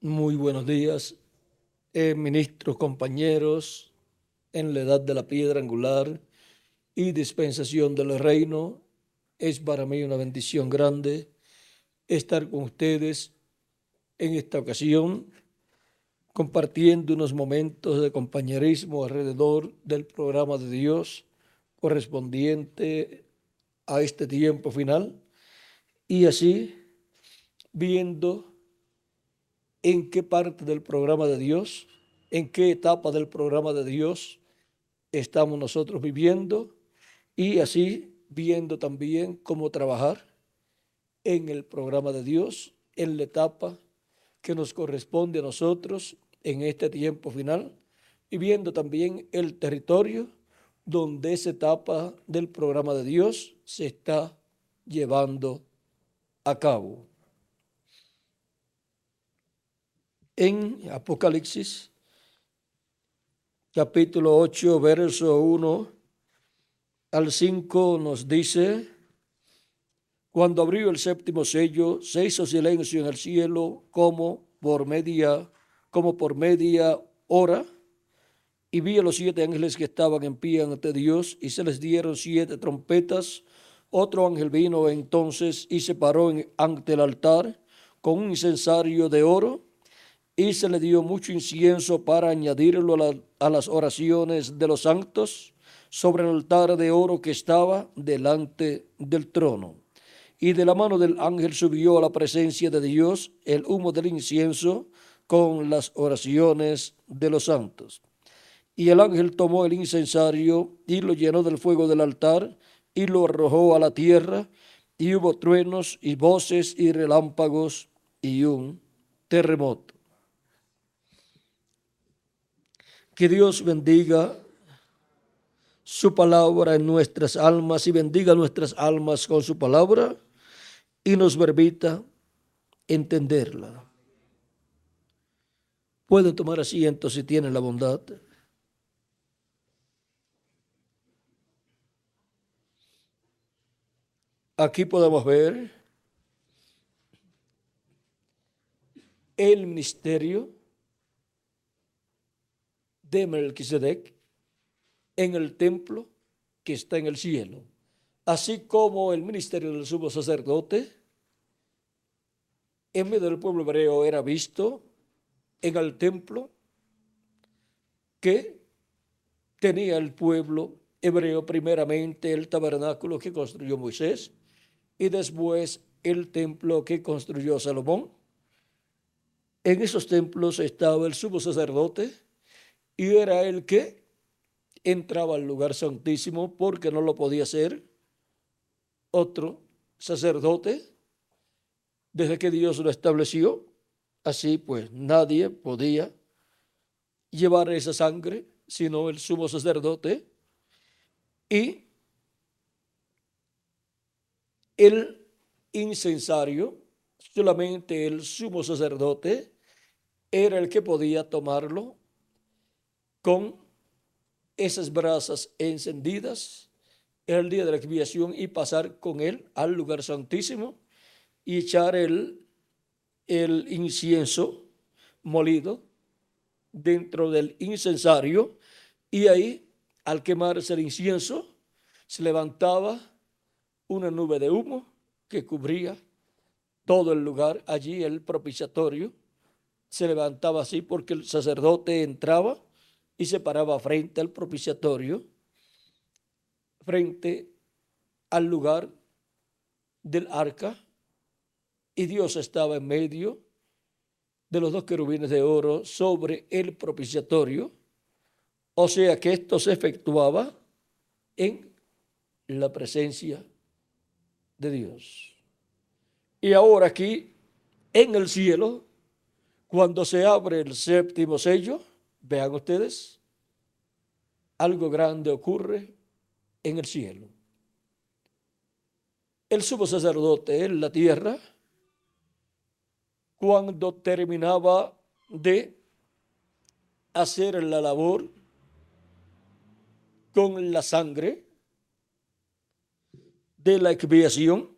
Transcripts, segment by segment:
Muy buenos días, ministros, compañeros, en la edad de la piedra angular y dispensación del reino. Es para mí una bendición grande estar con ustedes en esta ocasión, compartiendo unos momentos de compañerismo alrededor del programa de Dios correspondiente a este tiempo final y así viendo en qué parte del programa de Dios, en qué etapa del programa de Dios estamos nosotros viviendo y así viendo también cómo trabajar en el programa de Dios, en la etapa que nos corresponde a nosotros en este tiempo final y viendo también el territorio donde esa etapa del programa de Dios se está llevando a cabo. En Apocalipsis capítulo 8, verso 1 al 5 nos dice: cuando abrió el séptimo sello, se hizo silencio en el cielo como por media hora, y vi a los 7 ángeles que estaban en pie ante Dios, y se les dieron 7 trompetas. Otro ángel vino entonces y se paró ante el altar con un incensario de oro, y se le dio mucho incienso para añadirlo a las oraciones de los santos sobre el altar de oro que estaba delante del trono. Y de la mano del ángel subió a la presencia de Dios el humo del incienso con las oraciones de los santos. Y el ángel tomó el incensario y lo llenó del fuego del altar y lo arrojó a la tierra, y hubo truenos y voces y relámpagos y un terremoto. Que Dios bendiga su palabra en nuestras almas y bendiga nuestras almas con su palabra y nos permita entenderla. Pueden tomar asiento si tienen la bondad. Aquí podemos ver el ministerio de Melquisedec en el templo que está en el cielo, así como el ministerio del sumo sacerdote en medio del pueblo hebreo era visto en el templo que tenía el pueblo hebreo, primeramente el tabernáculo que construyó Moisés y después el templo que construyó Salomón. En esos templos estaba el sumo sacerdote y era el que entraba al lugar santísimo porque no lo podía hacer otro sacerdote desde que Dios lo estableció. Así pues nadie podía llevar esa sangre sino el sumo sacerdote, y el incensario, solamente el sumo sacerdote era el que podía tomarlo con esas brasas encendidas en el día de la expiación y pasar con él al lugar santísimo y echar el incienso molido dentro del incensario, y ahí al quemarse el incienso se levantaba una nube de humo que cubría todo el lugar. Allí el propiciatorio se levantaba así porque el sacerdote entraba y se paraba frente al propiciatorio, frente al lugar del arca, y Dios estaba en medio de los 2 querubines de oro sobre el propiciatorio. O sea que esto se efectuaba en la presencia de Dios. Y ahora aquí en el cielo, cuando se abre el séptimo sello, vean ustedes, algo grande ocurre en el cielo. El sumo sacerdote en la tierra, cuando terminaba de hacer la labor con la sangre de la expiación,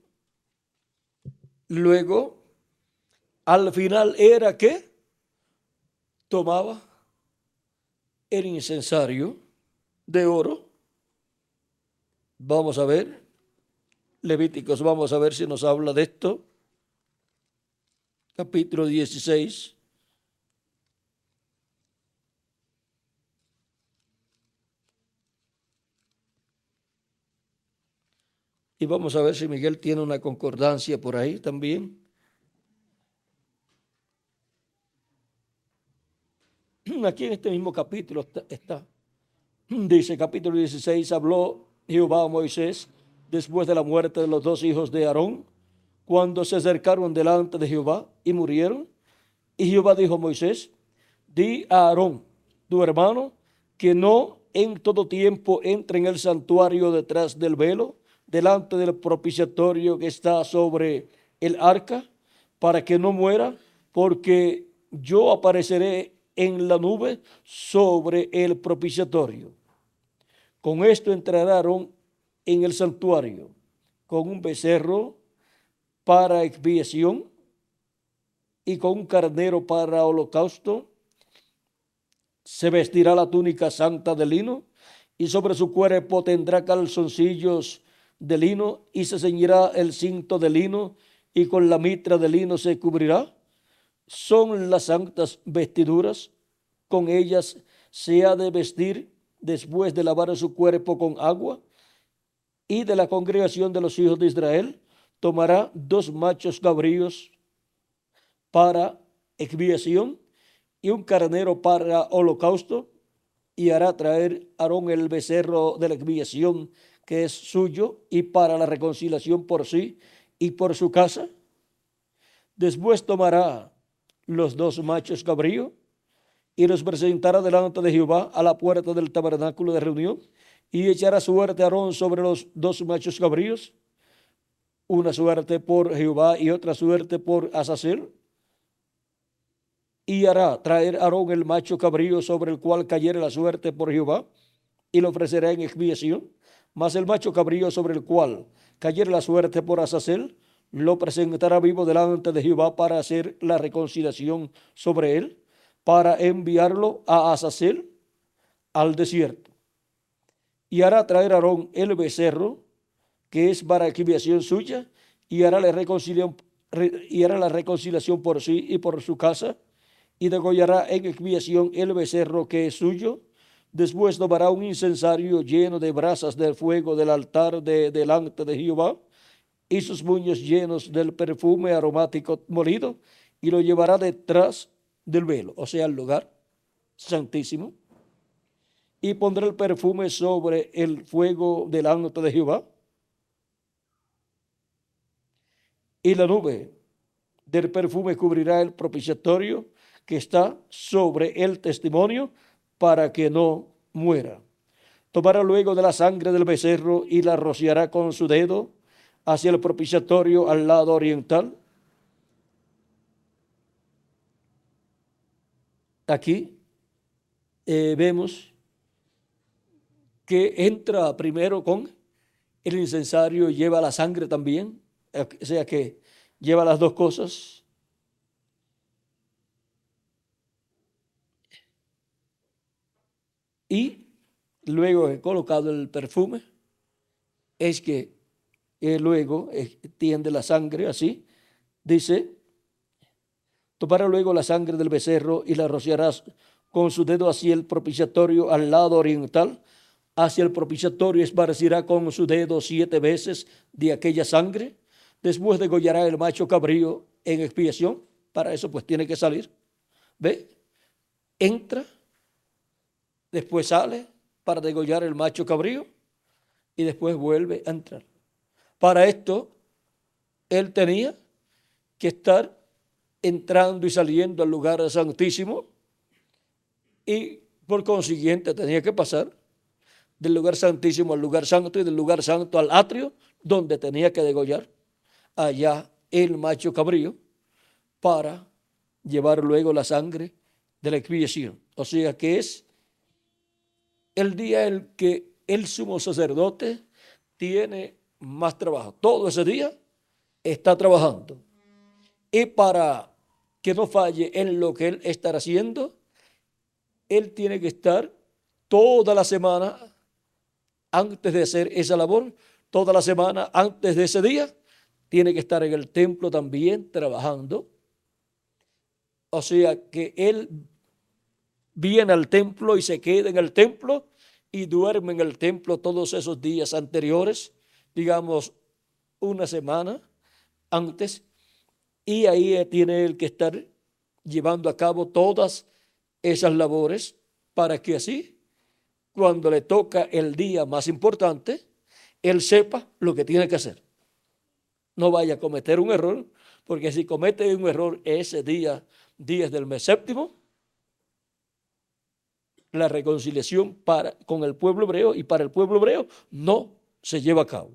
luego al final era que tomaba el incensario de oro. Vamos a ver, Levíticos, vamos a ver si nos habla de esto. Capítulo 16. Y vamos a ver si Miguel tiene una concordancia por ahí también. Aquí en este mismo capítulo está. Dice, capítulo 16, habló Jehová a Moisés después de la muerte de los dos hijos de Aarón, cuando se acercaron delante de Jehová y murieron. Y Jehová dijo a Moisés, di a Aarón, tu hermano, que no en todo tiempo entre en el santuario detrás del velo, delante del propiciatorio que está sobre el arca, para que no muera, porque yo apareceré en la nube sobre el propiciatorio. Con esto entrará Aarón en el santuario, con un becerro para expiación y con un carnero para holocausto. Se vestirá la túnica santa de lino y sobre su cuerpo tendrá calzoncillos de lino y se ceñirá el cinto de lino y con la mitra de lino se cubrirá. Son las santas vestiduras, con ellas se ha de vestir después de lavar su cuerpo con agua. Y de la congregación de los hijos de Israel tomará 2 machos cabríos para expiación y un carnero para holocausto, y hará traer Aarón el becerro de la expiación que es suyo y para la reconciliación por sí y por su casa. Después tomará los 2 machos cabríos y los presentará delante de Jehová a la puerta del tabernáculo de reunión, y echará suerte a Aarón sobre los 2 machos cabríos, una suerte por Jehová y otra suerte por Azazel. Y hará traer Aarón el macho cabrío sobre el cual cayere la suerte por Jehová, y lo ofrecerá en expiación. Mas el macho cabrío sobre el cual cayere la suerte por Azazel, lo presentará vivo delante de Jehová para hacer la reconciliación sobre él, para enviarlo a Azazel al desierto. Y hará traer Aarón el becerro, que es para expiación suya, y hará la reconciliación por sí y por su casa, y degollará en expiación el becerro que es suyo. Después tomará un incensario lleno de brasas del fuego del altar delante de Jehová, y sus puños llenos del perfume aromático molido, y lo llevará detrás del velo, o sea, el lugar santísimo, y pondrá el perfume sobre el fuego delante de Jehová, y la nube del perfume cubrirá el propiciatorio que está sobre el testimonio, para que no muera. Tomará luego de la sangre del becerro y la rociará con su dedo hacia el propiciatorio al lado oriental. Aquí vemos que entra primero con el incensario, lleva la sangre también, o sea que lleva las 2 cosas. Y luego he colocado el perfume, es que luego tiende la sangre así, dice, tomará luego la sangre del becerro y la rociarás con su dedo hacia el propiciatorio al lado oriental. Hacia el propiciatorio esparcirá con su dedo 7 veces de aquella sangre. Después degollará el macho cabrío en expiación. Para eso pues tiene que salir. ¿Ve? Entra, después sale para degollar el macho cabrío y después vuelve a entrar. Para esto, él tenía que estar entrando y saliendo al lugar santísimo, y por consiguiente tenía que pasar del lugar santísimo al lugar santo y del lugar santo al atrio, donde tenía que degollar allá el macho cabrío para llevar luego la sangre de la expiación. O sea que es el día en que el sumo sacerdote tiene más trabajo. Todo ese día está trabajando. Y para que no falle en lo que él estará haciendo, él tiene que estar toda la semana antes de hacer esa labor, toda la semana antes de ese día, tiene que estar en el templo también trabajando. O sea que él viene al templo y se queda en el templo y duerme en el templo todos esos días anteriores, digamos una semana antes, y ahí tiene él que estar llevando a cabo todas esas labores para que así, cuando le toca el día más importante, él sepa lo que tiene que hacer. No vaya a cometer un error, porque si comete un error ese día, días del mes séptimo, la reconciliación con el pueblo hebreo y para el pueblo hebreo no se lleva a cabo,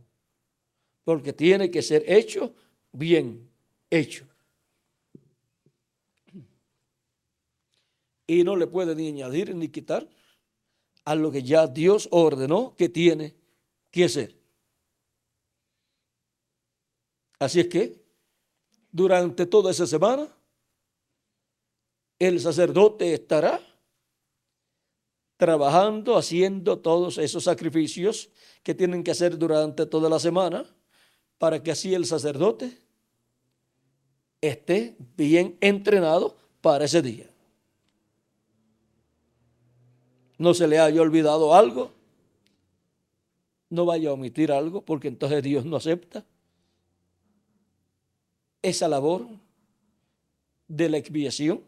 porque tiene que ser hecho bien hecho. Y no le puede ni añadir ni quitar a lo que ya Dios ordenó que tiene que hacer. Así es que durante toda esa semana el sacerdote estará trabajando, haciendo todos esos sacrificios que tienen que hacer durante toda la semana, para que así el sacerdote esté bien entrenado para ese día. No se le haya olvidado algo, no vaya a omitir algo, porque entonces Dios no acepta esa labor de la expiación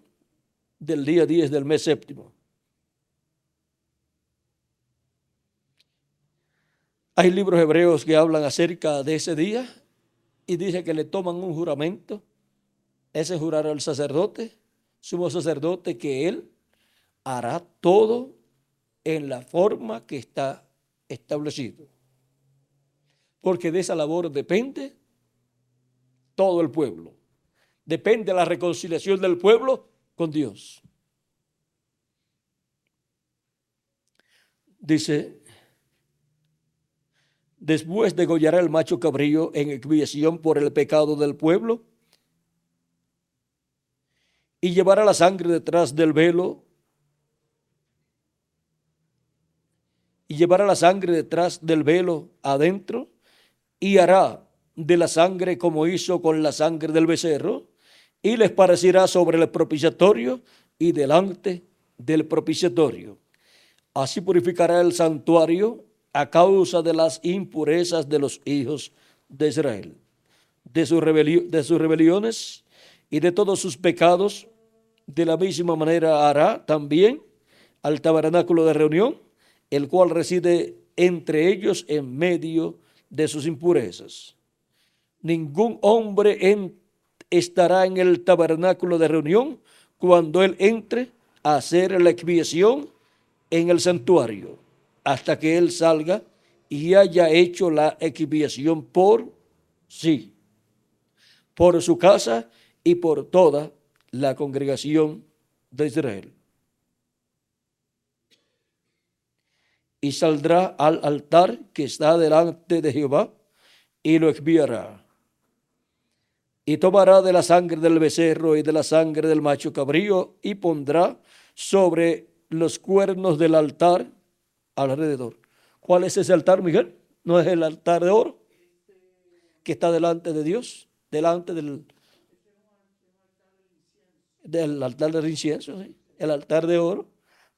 del día 10 del mes séptimo. Hay libros hebreos que hablan acerca de ese día y dice que le toman un juramento. Ese jurar al sacerdote, sumo sacerdote, que él hará todo en la forma que está establecido. Porque de esa labor depende todo el pueblo. Depende la reconciliación del pueblo con Dios. Dice, después degollará el macho cabrío en expiación por el pecado del pueblo y llevará la sangre detrás del velo adentro y hará de la sangre como hizo con la sangre del becerro y les esparcirá sobre el propiciatorio y delante del propiciatorio. Así purificará el santuario a causa de las impurezas de los hijos de Israel, de sus rebeliones y de todos sus pecados. De la misma manera hará también al tabernáculo de reunión, el cual reside entre ellos en medio de sus impurezas. Ningún hombre estará en el tabernáculo de reunión cuando él entre a hacer la expiación en el santuario, hasta que él salga y haya hecho la expiación por sí, por su casa y por toda la congregación de Israel. Y saldrá al altar que está delante de Jehová y lo expiará. Y tomará de la sangre del becerro y de la sangre del macho cabrío y pondrá sobre los cuernos del altar alrededor. ¿Cuál es ese altar, Miguel? ¿No es el altar de oro que está delante de Dios? Delante del altar del incienso, ¿sí? El altar de oro,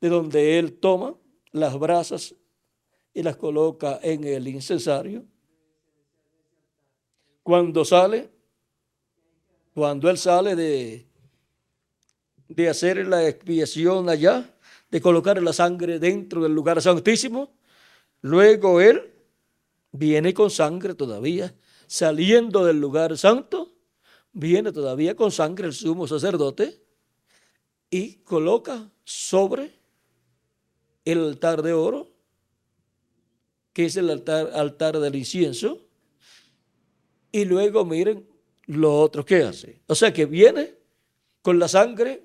de donde él toma las brasas y las coloca en el incensario. Cuando él sale de hacer la expiación allá, de colocar la sangre dentro del lugar santísimo, luego él viene con sangre todavía, saliendo del lugar santo, viene todavía con sangre el sumo sacerdote y coloca sobre el altar de oro, que es el altar del incienso, y luego miren lo otro que hace. O sea que viene con la sangre,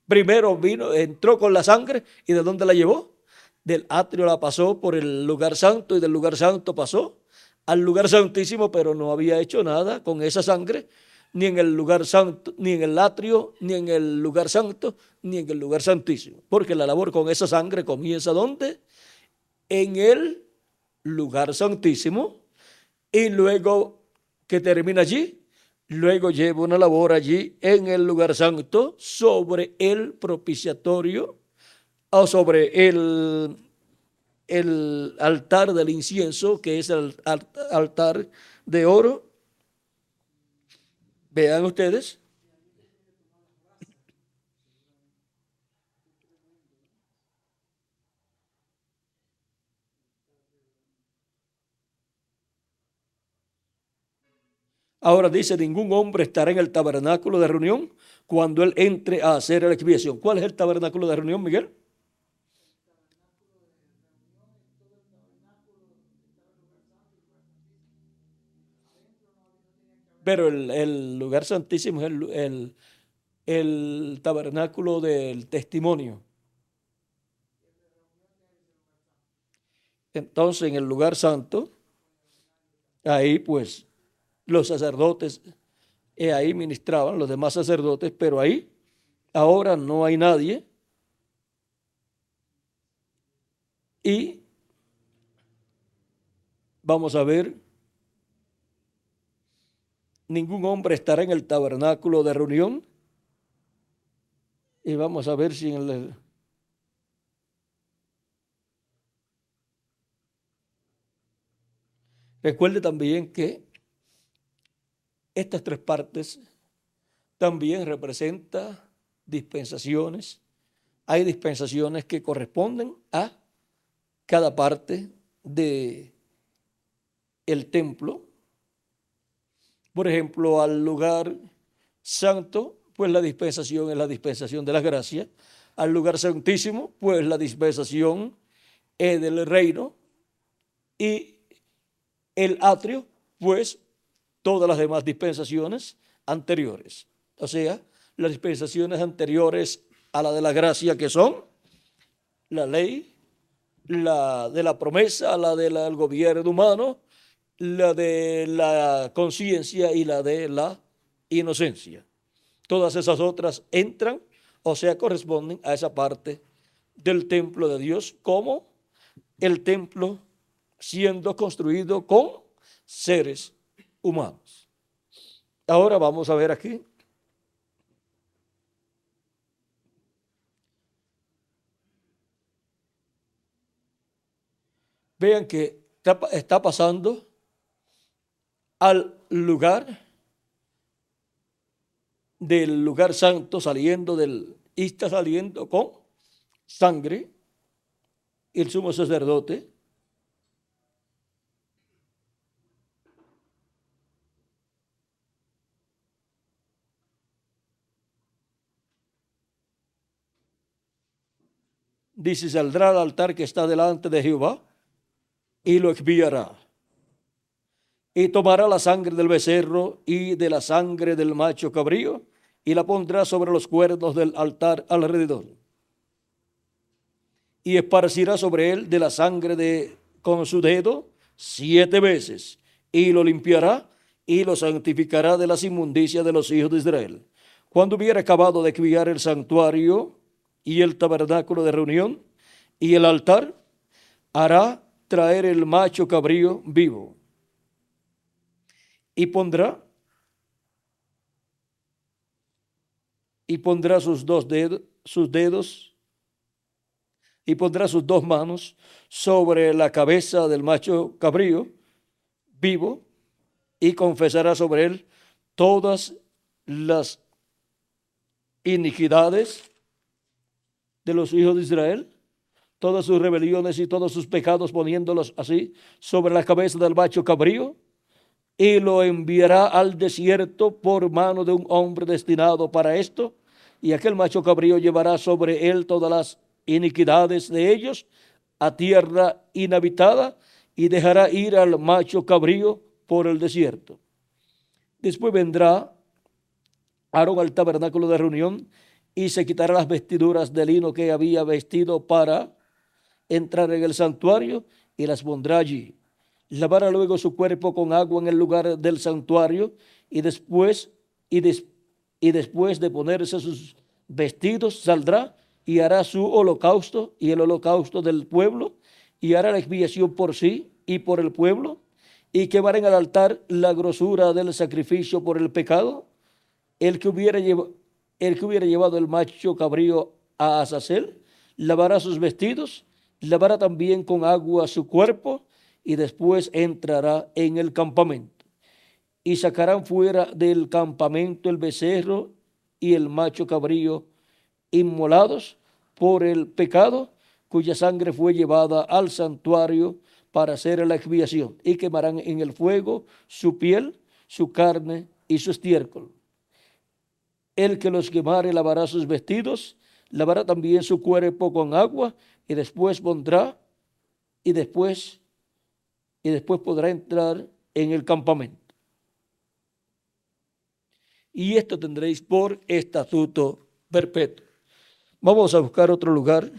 primero entró con la sangre, ¿y de dónde la llevó? Del atrio la pasó por el lugar santo y del lugar santo pasó al lugar santísimo, pero no había hecho nada con esa sangre. ni en el lugar santo, ni en el atrio, ni en el lugar santo, ni en el lugar santísimo. Porque la labor con esa sangre comienza ¿dónde? En el lugar santísimo, y luego que termina allí, luego lleva una labor allí en el lugar santo sobre el propiciatorio o sobre el altar del incienso, que es el altar de oro. Vean ustedes. Ahora dice, ningún hombre estará en el tabernáculo de reunión cuando él entre a hacer la expiación. ¿Cuál es el tabernáculo de reunión, Miguel? Pero el lugar santísimo es el tabernáculo del testimonio. Entonces, en el lugar santo, ahí pues los sacerdotes, ahí ministraban los demás sacerdotes, pero ahí ahora no hay nadie. Y vamos a ver, ningún hombre estará en el tabernáculo de reunión. Y vamos a ver si en el... Recuerde también que estas tres partes también representan dispensaciones. Hay dispensaciones que corresponden a cada parte de el templo. Por ejemplo, al lugar santo, pues la dispensación es la dispensación de las gracias. Al lugar santísimo, pues la dispensación es del reino. Y el atrio, pues todas las demás dispensaciones anteriores. O sea, las dispensaciones anteriores a la de la gracia, que son la ley, la de la promesa, la del gobierno humano, la de la conciencia y la de la inocencia. Todas esas otras entran, o sea, corresponden a esa parte del templo de Dios, como el templo siendo construido con seres humanos. Ahora vamos a ver aquí. Vean que está pasando al lugar del lugar santo, saliendo y está saliendo con sangre, el sumo sacerdote. Dice, saldrá al altar que está delante de Jehová y lo expiará. Y tomará la sangre del becerro y de la sangre del macho cabrío y la pondrá sobre los cuernos del altar alrededor. Y esparcirá sobre él de la sangre con su dedo 7 veces y lo limpiará y lo santificará de las inmundicias de los hijos de Israel. Cuando hubiera acabado de expiar el santuario y el tabernáculo de reunión y el altar, hará traer el macho cabrío vivo y pondrá sus dedos y pondrá sus 2 manos sobre la cabeza del macho cabrío vivo y confesará sobre él todas las iniquidades de los hijos de Israel, todas sus rebeliones y todos sus pecados, poniéndolos así sobre la cabeza del macho cabrío, y lo enviará al desierto por mano de un hombre destinado para esto, y aquel macho cabrío llevará sobre él todas las iniquidades de ellos a tierra inhabitada y dejará ir al macho cabrío por el desierto. Después vendrá Aarón al tabernáculo de reunión y se quitará las vestiduras de lino que había vestido para entrar en el santuario y las pondrá allí. Lavará luego su cuerpo con agua en el lugar del santuario y después y, y después de ponerse sus vestidos saldrá y hará su holocausto y el holocausto del pueblo y hará la expiación por sí y por el pueblo y quemará en el altar la grosura del sacrificio por el pecado. El que hubiera, llevado el macho cabrío a Azazel lavará sus vestidos, lavará también con agua su cuerpo y después entrará en el campamento. Y sacarán fuera del campamento el becerro y el macho cabrío inmolados por el pecado, cuya sangre fue llevada al santuario para hacer la expiación, y quemarán en el fuego su piel, su carne y su estiércol. El que los quemare lavará sus vestidos, lavará también su cuerpo con agua, y después pondrá, y después podrá entrar en el campamento. Y esto tendréis por estatuto perpetuo. Vamos a buscar otro lugar.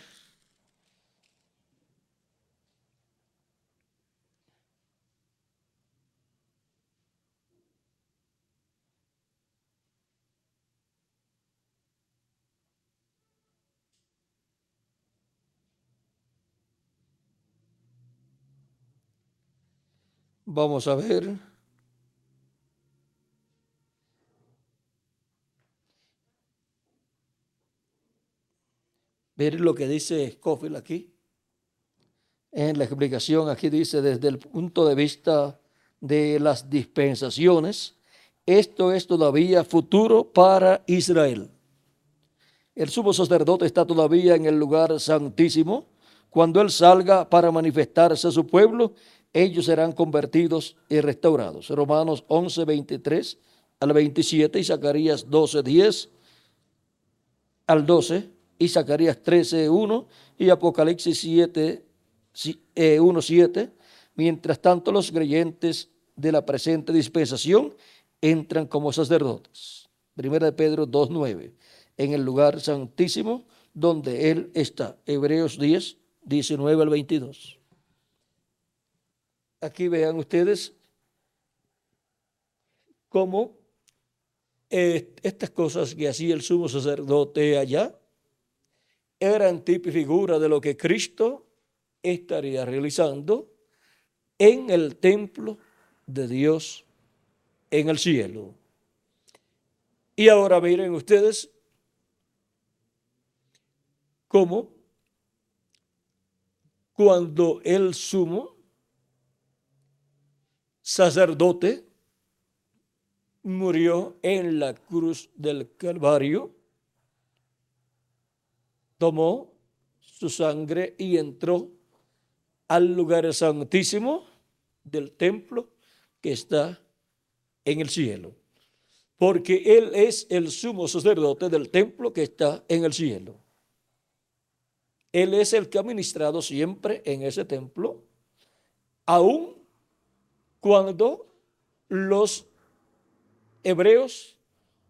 Vamos a ver. Ver lo que dice Scofield aquí. En la explicación aquí dice, desde el punto de vista de las dispensaciones, esto es todavía futuro para Israel. El sumo sacerdote está todavía en el lugar santísimo. Cuando él salga para manifestarse a su pueblo, ellos serán convertidos y restaurados. Romanos 11, 23 al 27 y Zacarías 12, 10 al 12 y Zacarías 13, 1 y Apocalipsis 7, 1, 7. Mientras tanto, los creyentes de la presente dispensación entran como sacerdotes. Primera de Pedro 2, 9. En el lugar santísimo donde él está. Hebreos 10, 19 al 22. Aquí vean ustedes cómo estas cosas que hacía el sumo sacerdote allá eran tipo y figura de lo que Cristo estaría realizando en el templo de Dios en el cielo. Y ahora miren ustedes cómo cuando el sumo sacerdote murió en la cruz del Calvario, tomó su sangre y entró al lugar santísimo del templo que está en el cielo, porque él es el sumo sacerdote del templo que está en el cielo. Él es el que ha ministrado siempre en ese templo, aun cuando los hebreos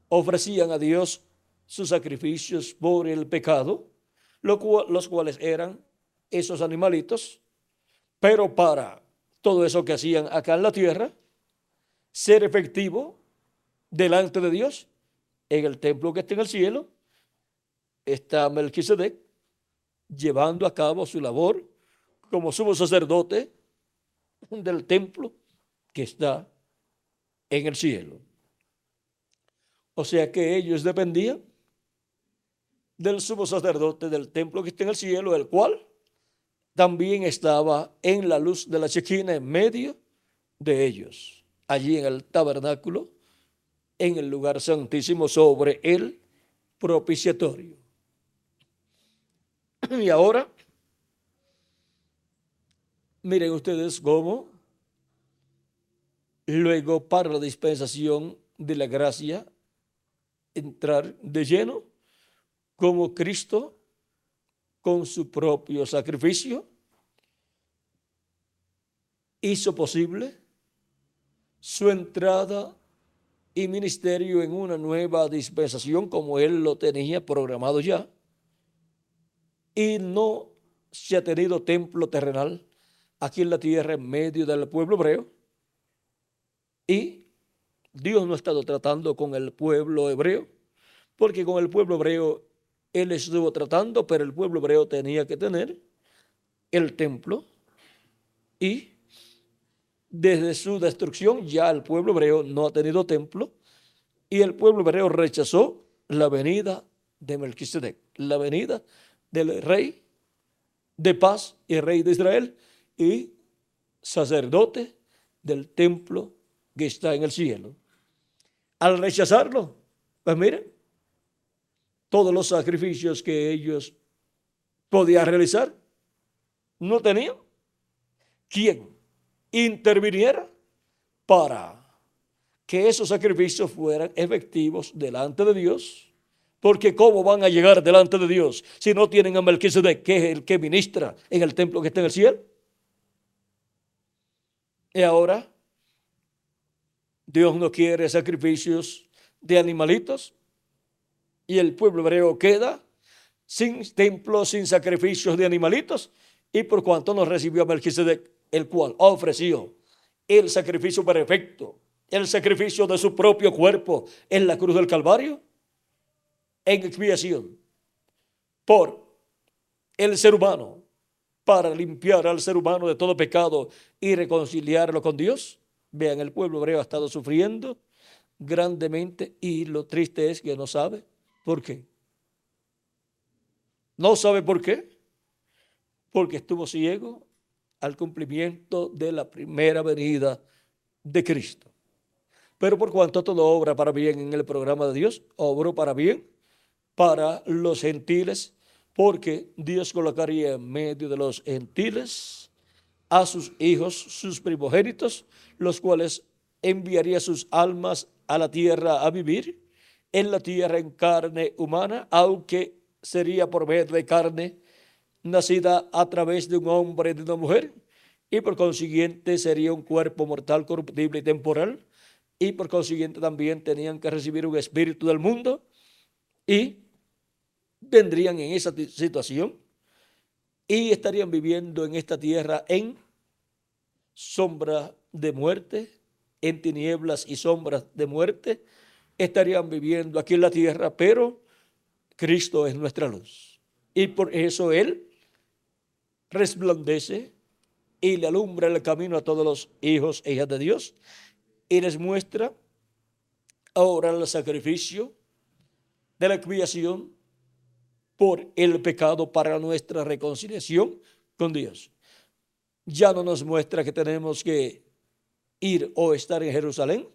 ofrecían a Dios sus sacrificios por el pecado, los cuales eran esos animalitos, pero para todo eso que hacían acá en la tierra, ser efectivo delante de Dios, en el templo que está en el cielo, está Melquisedec llevando a cabo su labor como sumo sacerdote del templo que está en el cielo. O sea que ellos dependían del sumo sacerdote del templo que está en el cielo, el cual también estaba en la luz de la Shequina en medio de ellos, allí en el tabernáculo, en el lugar santísimo sobre el propiciatorio. Y ahora, miren ustedes cómo luego para la dispensación de la gracia entrar de lleno, como Cristo con su propio sacrificio hizo posible su entrada y ministerio en una nueva dispensación como él lo tenía programado ya, y no se ha tenido templo terrenal aquí en la tierra en medio del pueblo hebreo, y Dios no ha estado tratando con el pueblo hebreo, porque con el pueblo hebreo Él estuvo tratando, pero el pueblo hebreo tenía que tener el templo y desde su destrucción ya el pueblo hebreo no ha tenido templo y el pueblo hebreo rechazó la venida de Melquisedec, la venida del rey de paz y rey de Israel y sacerdote del templo que está en el cielo. Al rechazarlo, pues miren, todos los sacrificios que ellos podían realizar, no tenían quien interviniera para que esos sacrificios fueran efectivos delante de Dios, porque ¿cómo van a llegar delante de Dios si no tienen a Melquisedec, que es el que ministra en el templo que está en el cielo? Y ahora Dios no quiere sacrificios de animalitos y el pueblo hebreo queda sin templo, sin sacrificios de animalitos, y por cuanto no recibió a Melquisedec, el cual ofreció el sacrificio perfecto, el sacrificio de su propio cuerpo en la cruz del Calvario, en expiación por el ser humano, para limpiar al ser humano de todo pecado y reconciliarlo con Dios. Vean, el pueblo hebreo ha estado sufriendo grandemente y lo triste es que no sabe por qué. No sabe por qué, porque estuvo ciego al cumplimiento de la primera venida de Cristo. Pero por cuanto todo obra para bien en el programa de Dios, obró para bien para los gentiles, porque Dios colocaría en medio de los gentiles a sus hijos, sus primogénitos, los cuales enviaría sus almas a la tierra a vivir, en la tierra en carne humana, aunque sería por medio de carne nacida a través de un hombre y de una mujer, y por consiguiente sería un cuerpo mortal, corruptible y temporal, y por consiguiente también tenían que recibir un espíritu del mundo, y vendrían en esa situación y estarían viviendo en esta tierra en sombra de muerte, en tinieblas y sombras de muerte, estarían viviendo aquí en la tierra, pero Cristo es nuestra luz. Y por eso Él resplandece y le alumbra el camino a todos los hijos e hijas de Dios y les muestra ahora el sacrificio de la expiación por el pecado para nuestra reconciliación con Dios. Ya no nos muestra que tenemos que ir o estar en Jerusalén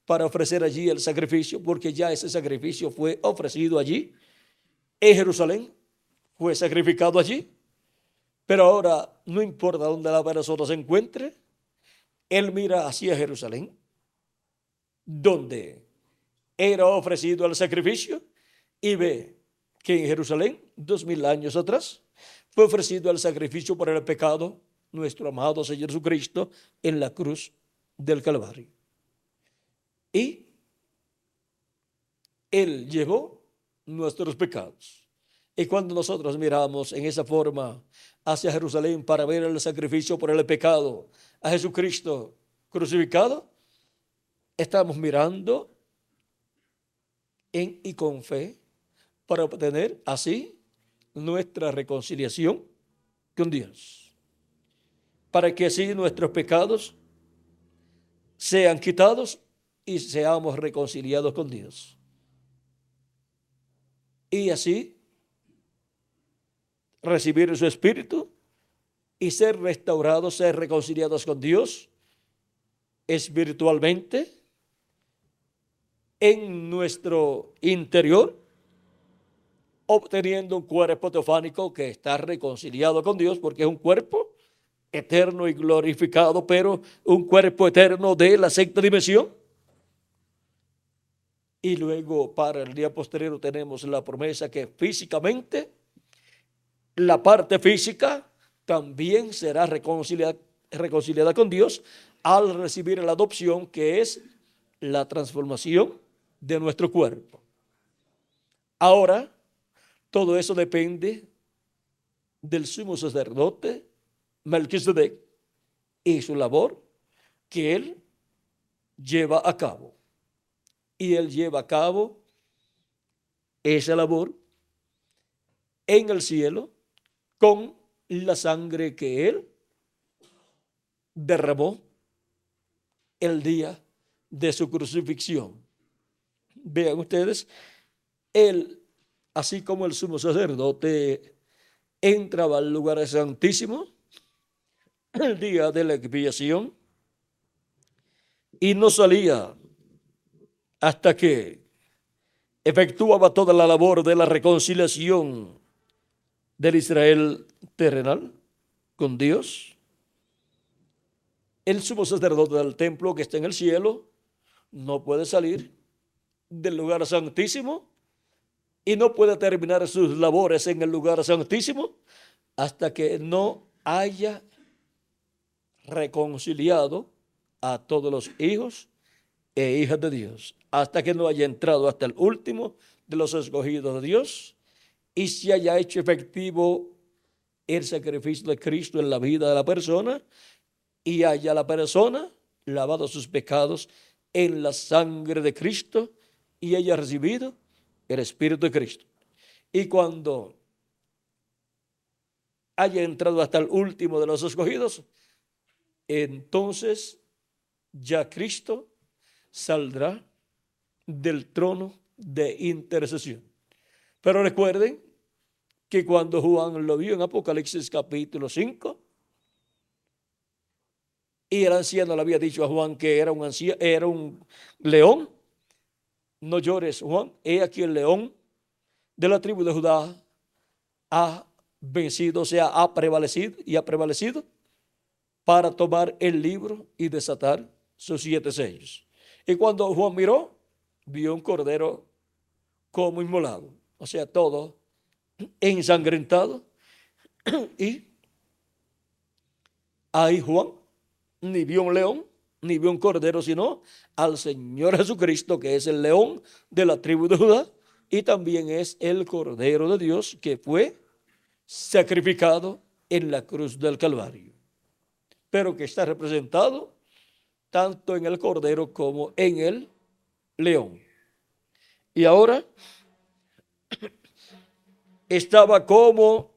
para ofrecer allí el sacrificio, porque ya ese sacrificio fue ofrecido allí en Jerusalén, fue sacrificado allí, pero ahora no importa dónde la persona se encuentre, él mira hacia Jerusalén, donde era ofrecido el sacrificio, y ve que en Jerusalén, 2000 años atrás, fue ofrecido el sacrificio por el pecado, nuestro amado Señor Jesucristo, en la cruz del Calvario. Y Él llevó nuestros pecados. Y cuando nosotros miramos en esa forma hacia Jerusalén para ver el sacrificio por el pecado, a Jesucristo crucificado, estamos mirando en y con fe para obtener así nuestra reconciliación con Dios, para que así nuestros pecados sean quitados y seamos reconciliados con Dios. Y así recibir su espíritu y ser restaurados, ser reconciliados con Dios espiritualmente en nuestro interior, obteniendo un cuerpo teofánico que está reconciliado con Dios, porque es un cuerpo eterno y glorificado, pero un cuerpo eterno de la sexta dimensión. Y luego para el día posterior tenemos la promesa que físicamente, la parte física también será reconciliada con Dios al recibir la adopción, que es la transformación de nuestro cuerpo. Ahora, todo eso depende del sumo sacerdote Melquisedec y su labor que él lleva a cabo. y él lleva a cabo esa labor en el cielo con la sangre que él derramó el día de su crucifixión. Vean ustedes, él, así como el sumo sacerdote, entraba al lugar santísimo el día de la expiación y no salía hasta que efectuaba toda la labor de la reconciliación del Israel terrenal con Dios. El sumo sacerdote del templo que está en el cielo no puede salir del lugar santísimo y no puede terminar sus labores en el lugar santísimo hasta que no haya reconciliado a todos los hijos e hijas de Dios, hasta que no haya entrado hasta el último de los escogidos de Dios y se haya hecho efectivo el sacrificio de Cristo en la vida de la persona y haya la persona lavado sus pecados en la sangre de Cristo y haya recibido el Espíritu de Cristo. Y cuando haya entrado hasta el último de los escogidos, entonces ya Cristo saldrá del trono de intercesión. Pero recuerden que cuando Juan lo vio en Apocalipsis capítulo 5, y el anciano le había dicho a Juan que era un león, no llores, Juan, he aquí el león de la tribu de Judá ha vencido, o sea, ha prevalecido para tomar el libro y desatar sus 7 sellos. Y cuando Juan miró, vio un cordero como inmolado, o sea, todo ensangrentado. Y ahí Juan ni vio un león, ni vio un cordero, sino al Señor Jesucristo, que es el león de la tribu de Judá, y también es el Cordero de Dios que fue sacrificado en la cruz del Calvario, pero que está representado tanto en el cordero como en el león. Y ahora estaba todo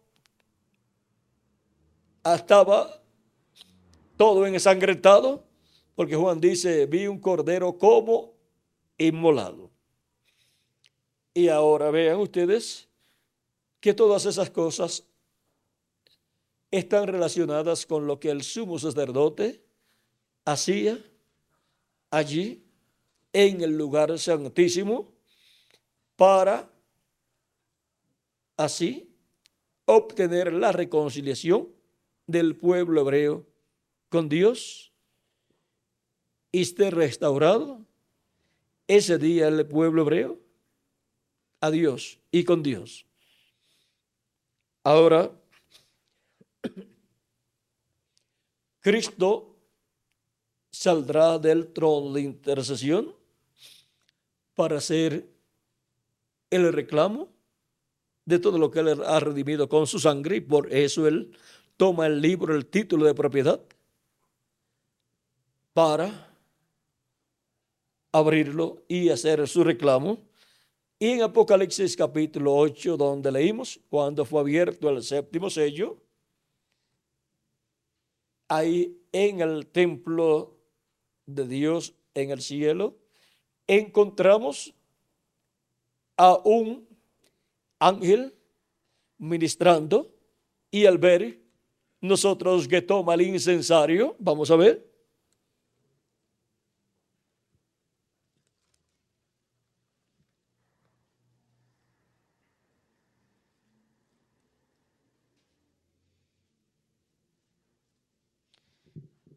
ensangrentado, porque Juan dice, vi un cordero como inmolado. Y ahora vean ustedes que todas esas cosas están relacionadas con lo que el sumo sacerdote hacía allí en el lugar santísimo para así obtener la reconciliación del pueblo hebreo con Dios y esté restaurado ese día el pueblo hebreo a Dios y con Dios. Ahora, Cristo saldrá del trono de intercesión para hacer el reclamo de todo lo que él ha redimido con su sangre, y por eso él toma el libro, el título de propiedad, para abrirlo y hacer su reclamo. Y en Apocalipsis capítulo 8, donde leímos, cuando fue abierto el 7º sello, ahí en el templo de Dios en el cielo, encontramos a un ángel ministrando, y al ver nosotros que toma el incensario, vamos a ver.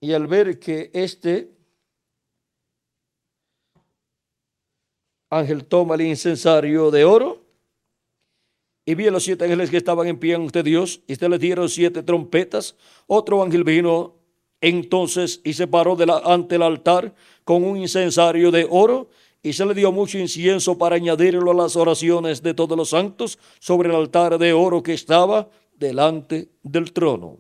Y al ver que este ángel toma el incensario de oro, y vi a los 7 ángeles que estaban en pie ante Dios, y se les dieron 7 trompetas. Otro ángel vino entonces y se paró ante el altar con un incensario de oro, y se le dio mucho incienso para añadirlo a las oraciones de todos los santos sobre el altar de oro que estaba delante del trono.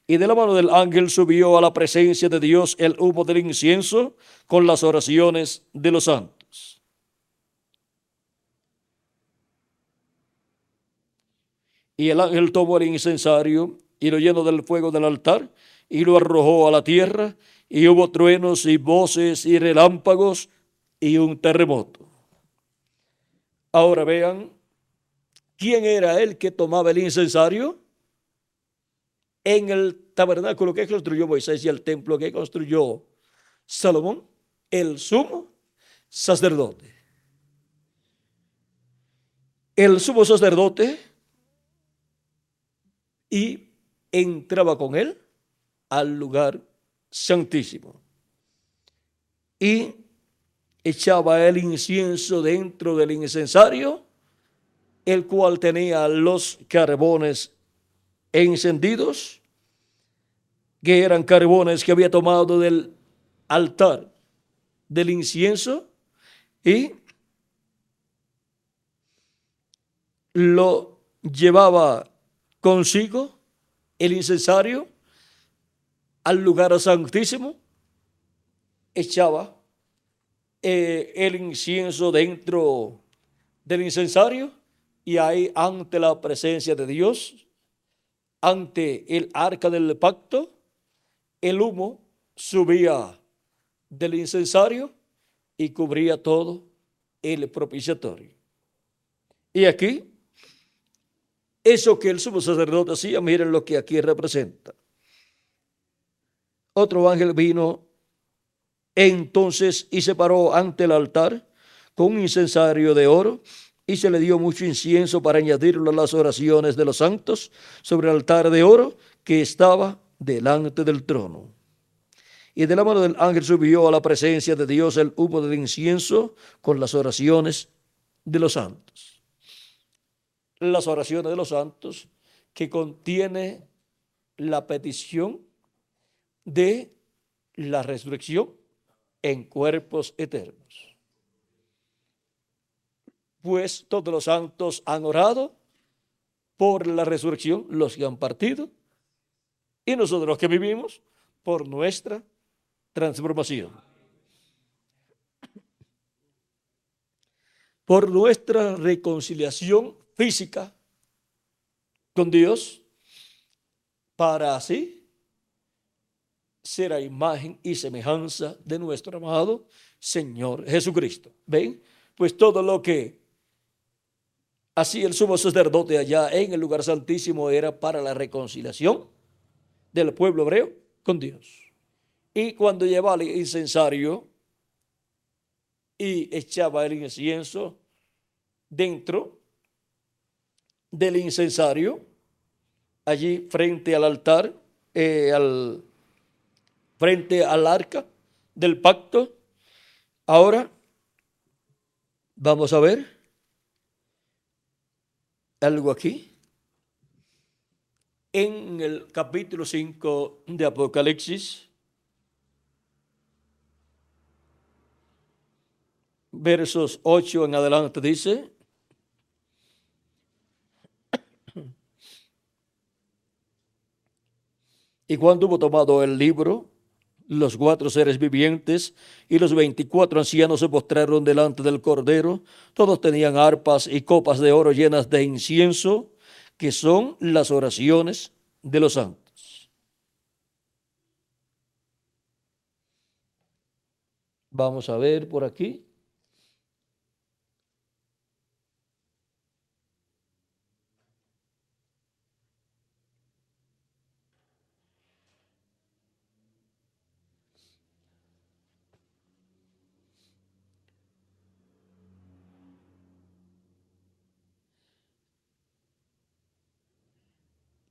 Y de la mano del ángel subió a la presencia de Dios el humo del incienso con las oraciones de los santos. Y el ángel tomó el incensario y lo llenó del fuego del altar y lo arrojó a la tierra, y hubo truenos y voces y relámpagos y un terremoto. Ahora vean, ¿quién era el que tomaba el incensario? En el tabernáculo que construyó Moisés y el templo que construyó Salomón, el sumo sacerdote. El sumo sacerdote y entraba con él al lugar santísimo y echaba el incienso dentro del incensario, el cual tenía los carbones encendidos, que eran carbones que había tomado del altar del incienso, y lo llevaba consigo el incensario al lugar santísimo, echaba el incienso dentro del incensario, y ahí, ante la presencia de Dios, ante el arca del pacto, el humo subía del incensario y cubría todo el propiciatorio. Y aquí, eso que el sumo sacerdote hacía, miren lo que aquí representa. Otro ángel vino entonces y se paró ante el altar con un incensario de oro, y se le dio mucho incienso para añadirlo a las oraciones de los santos sobre el altar de oro que estaba delante del trono. Y de la mano del ángel subió a la presencia de Dios el humo del incienso con las oraciones de los santos. Las oraciones de los santos, que contiene la petición de la resurrección en cuerpos eternos. Pues todos los santos han orado por la resurrección, los que han partido, y nosotros los que vivimos por nuestra transformación, por nuestra reconciliación física con Dios, para así ser a imagen y semejanza de nuestro amado Señor Jesucristo. ¿Ven? Pues todo lo que hacía el sumo sacerdote allá en el lugar santísimo era para la reconciliación del pueblo hebreo con Dios. Y cuando llevaba el incensario y echaba el incienso dentro del incensario, allí frente al altar, frente al arca del pacto. Ahora vamos a ver algo aquí. En el capítulo 5 de Apocalipsis, versos 8 en adelante, dice: y cuando hubo tomado el libro, los 4 seres vivientes y los 24 ancianos se postraron delante del Cordero. Todos tenían arpas y copas de oro llenas de incienso, que son las oraciones de los santos. Vamos a ver por aquí.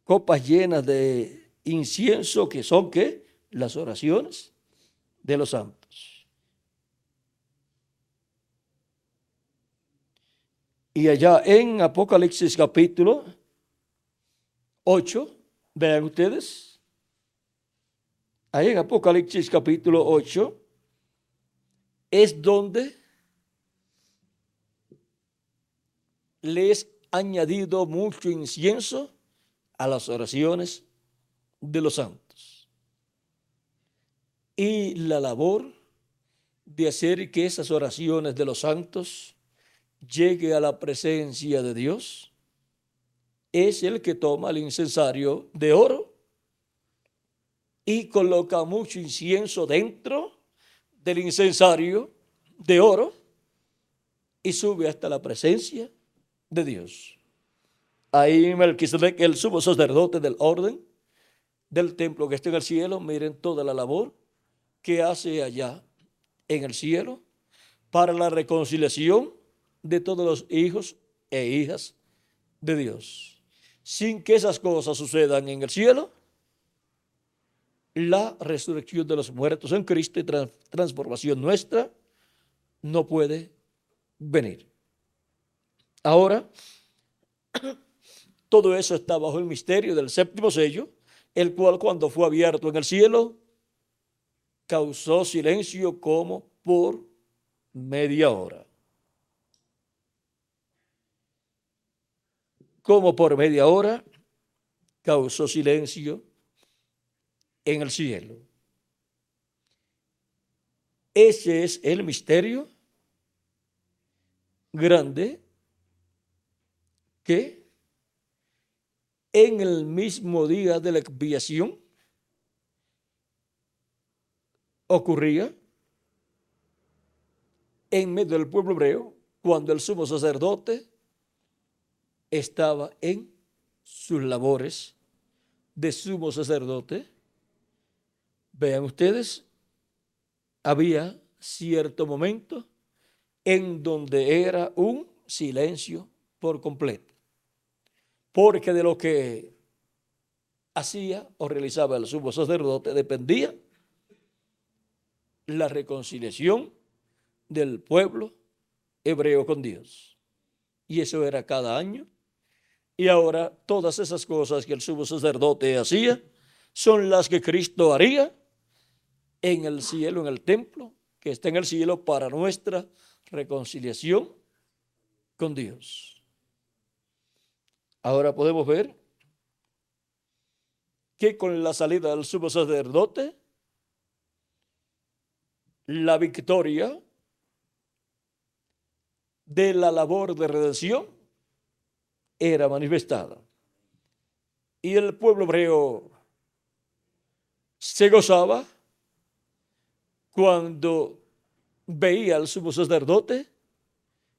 Copas llenas de incienso, que son, ¿qué? Las oraciones de los santos. Y allá en Apocalipsis capítulo 8, vean ustedes, ahí en Apocalipsis capítulo 8 es donde les añadido mucho incienso a las oraciones de los santos. Y la labor de hacer que esas oraciones de los santos llegue a la presencia de Dios es el que toma el incensario de oro y coloca mucho incienso dentro del incensario de oro y sube hasta la presencia de Dios. Ahí Melquisedec, el sumo sacerdote del orden del templo que está en el cielo, miren toda la labor que hace allá en el cielo para la reconciliación de todos los hijos e hijas de Dios. Sin que esas cosas sucedan en el cielo, la resurrección de los muertos en Cristo y transformación nuestra no puede venir. Ahora, todo eso está bajo el misterio del séptimo sello, el cual cuando fue abierto en el cielo, causó silencio como por media hora. Como por media hora causó silencio en el cielo. Ese es el misterio grande que en el mismo día de la expiación ocurría en medio del pueblo hebreo cuando el sumo sacerdote estaba en sus labores de sumo sacerdote. Vean ustedes, había cierto momento en donde era un silencio por completo, porque de lo que hacía o realizaba el sumo sacerdote dependía la reconciliación del pueblo hebreo con Dios. Y eso era cada año. Y ahora todas esas cosas que el sumo sacerdote hacía son las que Cristo haría en el cielo, en el templo, que está en el cielo para nuestra reconciliación con Dios. Ahora podemos ver que con la salida del sumo sacerdote, la victoria de la labor de redención era manifestada. Y el pueblo hebreo se gozaba cuando veía al sumo sacerdote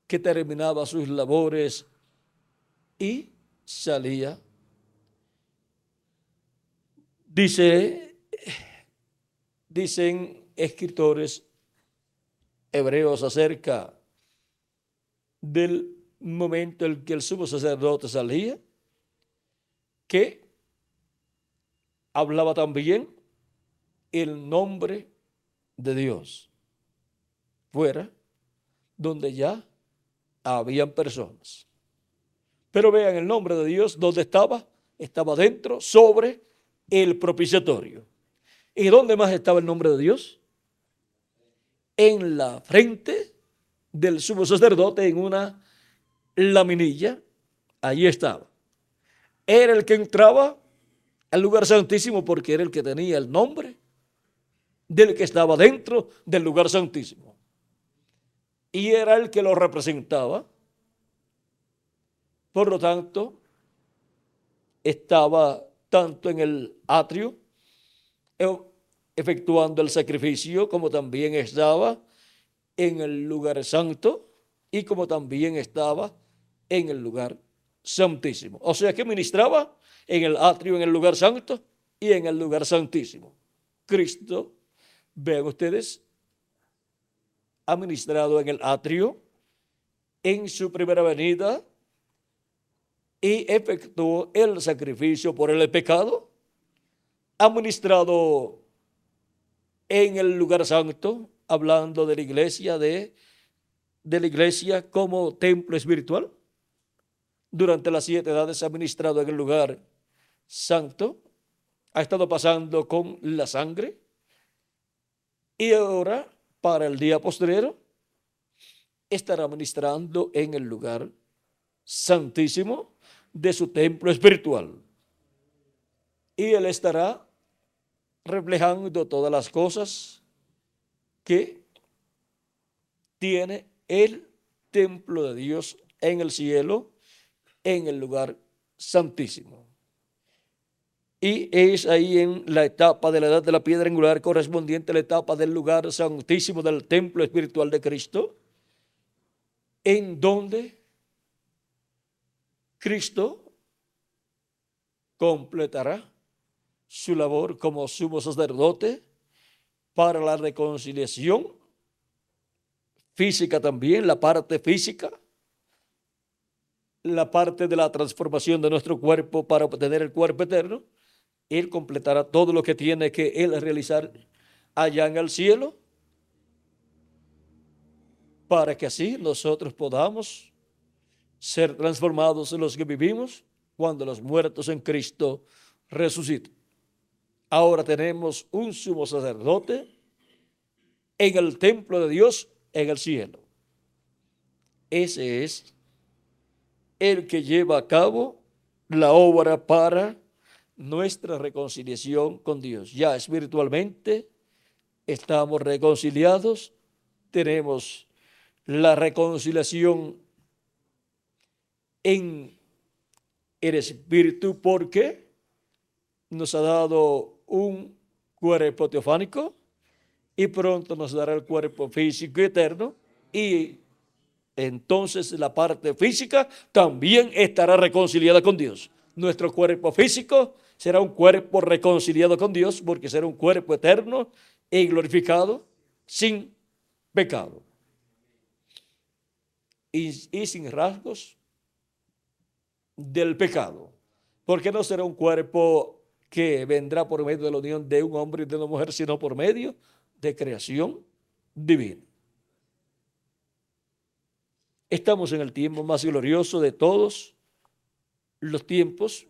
que terminaba sus labores y salía. Dicen escritores hebreos acerca del momento en que el sumo sacerdote salía, que hablaba también el nombre de Dios fuera donde ya habían personas. Pero vean el nombre de Dios, ¿dónde estaba? Estaba dentro, sobre el propiciatorio. ¿Y dónde más estaba el nombre de Dios? En la frente del sumo sacerdote, en una laminilla. Allí estaba. Era el que entraba al lugar santísimo porque era el que tenía el nombre del que estaba dentro del lugar santísimo. Y era el que lo representaba. Por lo tanto, estaba tanto en el atrio efectuando el sacrificio, como también estaba en el lugar santo y como también estaba en el lugar santísimo. O sea que ministraba en el atrio, en el lugar santo y en el lugar santísimo. Cristo, vean ustedes, ha ministrado en el atrio en su primera venida y efectuó el sacrificio por el pecado. Ha ministrado en el lugar santo, hablando de la iglesia, de la iglesia como templo espiritual. Durante las 7 edades ha ministrado en el lugar santo, ha estado pasando con la sangre y ahora, para el día postrero, estará ministrando en el lugar santísimo de su templo espiritual. Y él estará reflejando todas las cosas que tiene el templo de Dios en el cielo, en el lugar Santísimo. Y es ahí en la etapa de la edad de la piedra angular correspondiente a la etapa del lugar santísimo del templo espiritual de Cristo, en donde Cristo completará su labor como sumo sacerdote para la reconciliación física también, la parte física, la parte de la transformación de nuestro cuerpo para obtener el cuerpo eterno. Él completará todo lo que tiene que Él realizar allá en el cielo, para que así nosotros podamos ser transformados en los que vivimos cuando los muertos en Cristo resuciten. Ahora tenemos un sumo sacerdote en el templo de Dios en el cielo. Ese es el que lleva a cabo la obra para nuestra reconciliación con Dios. Ya espiritualmente estamos reconciliados, tenemos la reconciliación en el Espíritu, porque nos ha dado un cuerpo teofánico y pronto nos dará el cuerpo físico eterno, y entonces la parte física también estará reconciliada con Dios. Nuestro cuerpo físico será un cuerpo reconciliado con Dios, porque será un cuerpo eterno y glorificado, sin pecado y sin rasgos del pecado, porque no será un cuerpo que vendrá por medio de la unión de un hombre y de una mujer, sino por medio de creación divina. Estamos en el tiempo más glorioso de todos los tiempos,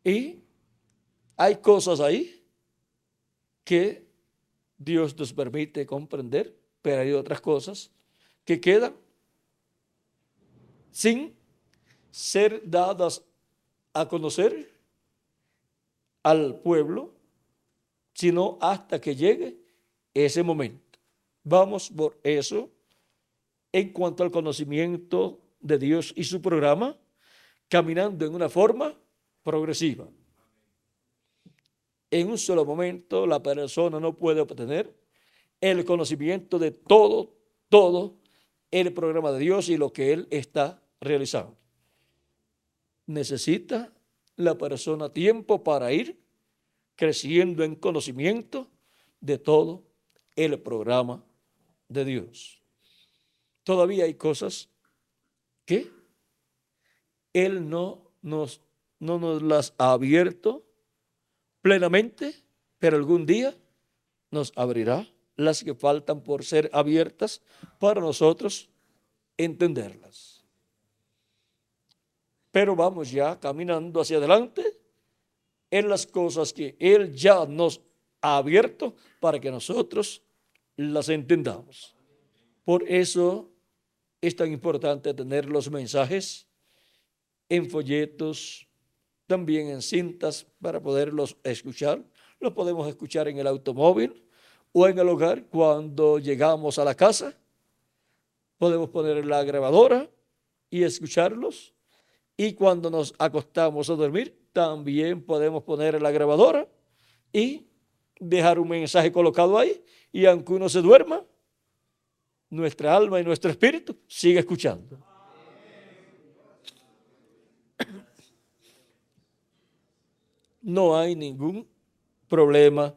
y hay cosas ahí que Dios nos permite comprender, pero hay otras cosas que quedan sin ser dadas a conocer al pueblo, sino hasta que llegue ese momento. Vamos por eso en cuanto al conocimiento de Dios y su programa, caminando en una forma progresiva. En un solo momento la persona no puede obtener el conocimiento de todo el programa de Dios y lo que Él está realizando. Necesita la persona tiempo para ir creciendo en conocimiento de todo el programa de Dios. Todavía hay cosas que Él no nos las ha abierto plenamente, pero algún día nos abrirá las que faltan por ser abiertas para nosotros entenderlas. Pero vamos ya caminando hacia adelante en las cosas que Él ya nos ha abierto para que nosotros las entendamos. Por eso es tan importante tener los mensajes en folletos, también en cintas, para poderlos escuchar. Los podemos escuchar en el automóvil o en el hogar. Cuando llegamos a la casa, podemos poner la grabadora y escucharlos. Y cuando nos acostamos a dormir, también podemos poner la grabadora y dejar un mensaje colocado ahí. Y aunque uno se duerma, nuestra alma y nuestro espíritu sigue escuchando. No hay ningún problema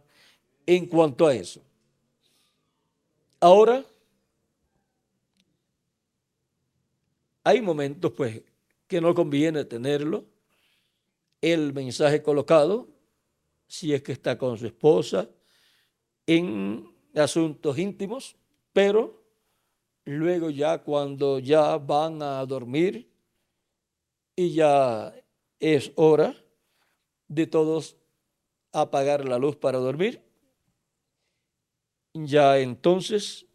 en cuanto a eso. Ahora, hay momentos pues que no conviene tenerlo, el mensaje colocado, si es que está con su esposa, en asuntos íntimos, pero luego ya cuando ya van a dormir y ya es hora de todos apagar la luz para dormir, ya entonces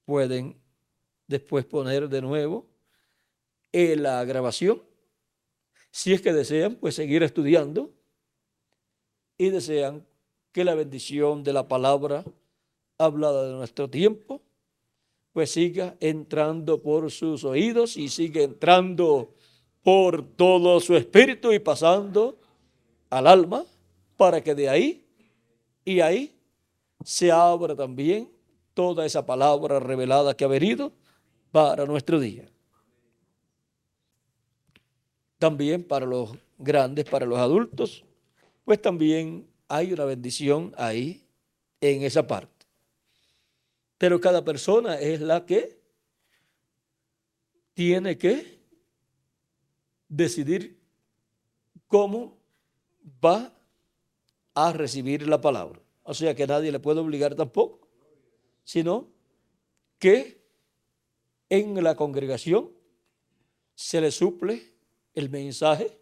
pueden después poner de nuevo la grabación, si es que desean pues seguir estudiando y desean que la bendición de la palabra hablada de nuestro tiempo pues siga entrando por sus oídos y siga entrando por todo su espíritu y pasando al alma, para que de ahí y ahí se abra también toda esa palabra revelada que ha venido para nuestro día. También para los grandes, para los adultos, pues también hay una bendición ahí en esa parte. Pero cada persona es la que tiene que decidir cómo va a recibir la palabra. O sea que nadie le puede obligar tampoco, sino que en la congregación se le suple el mensaje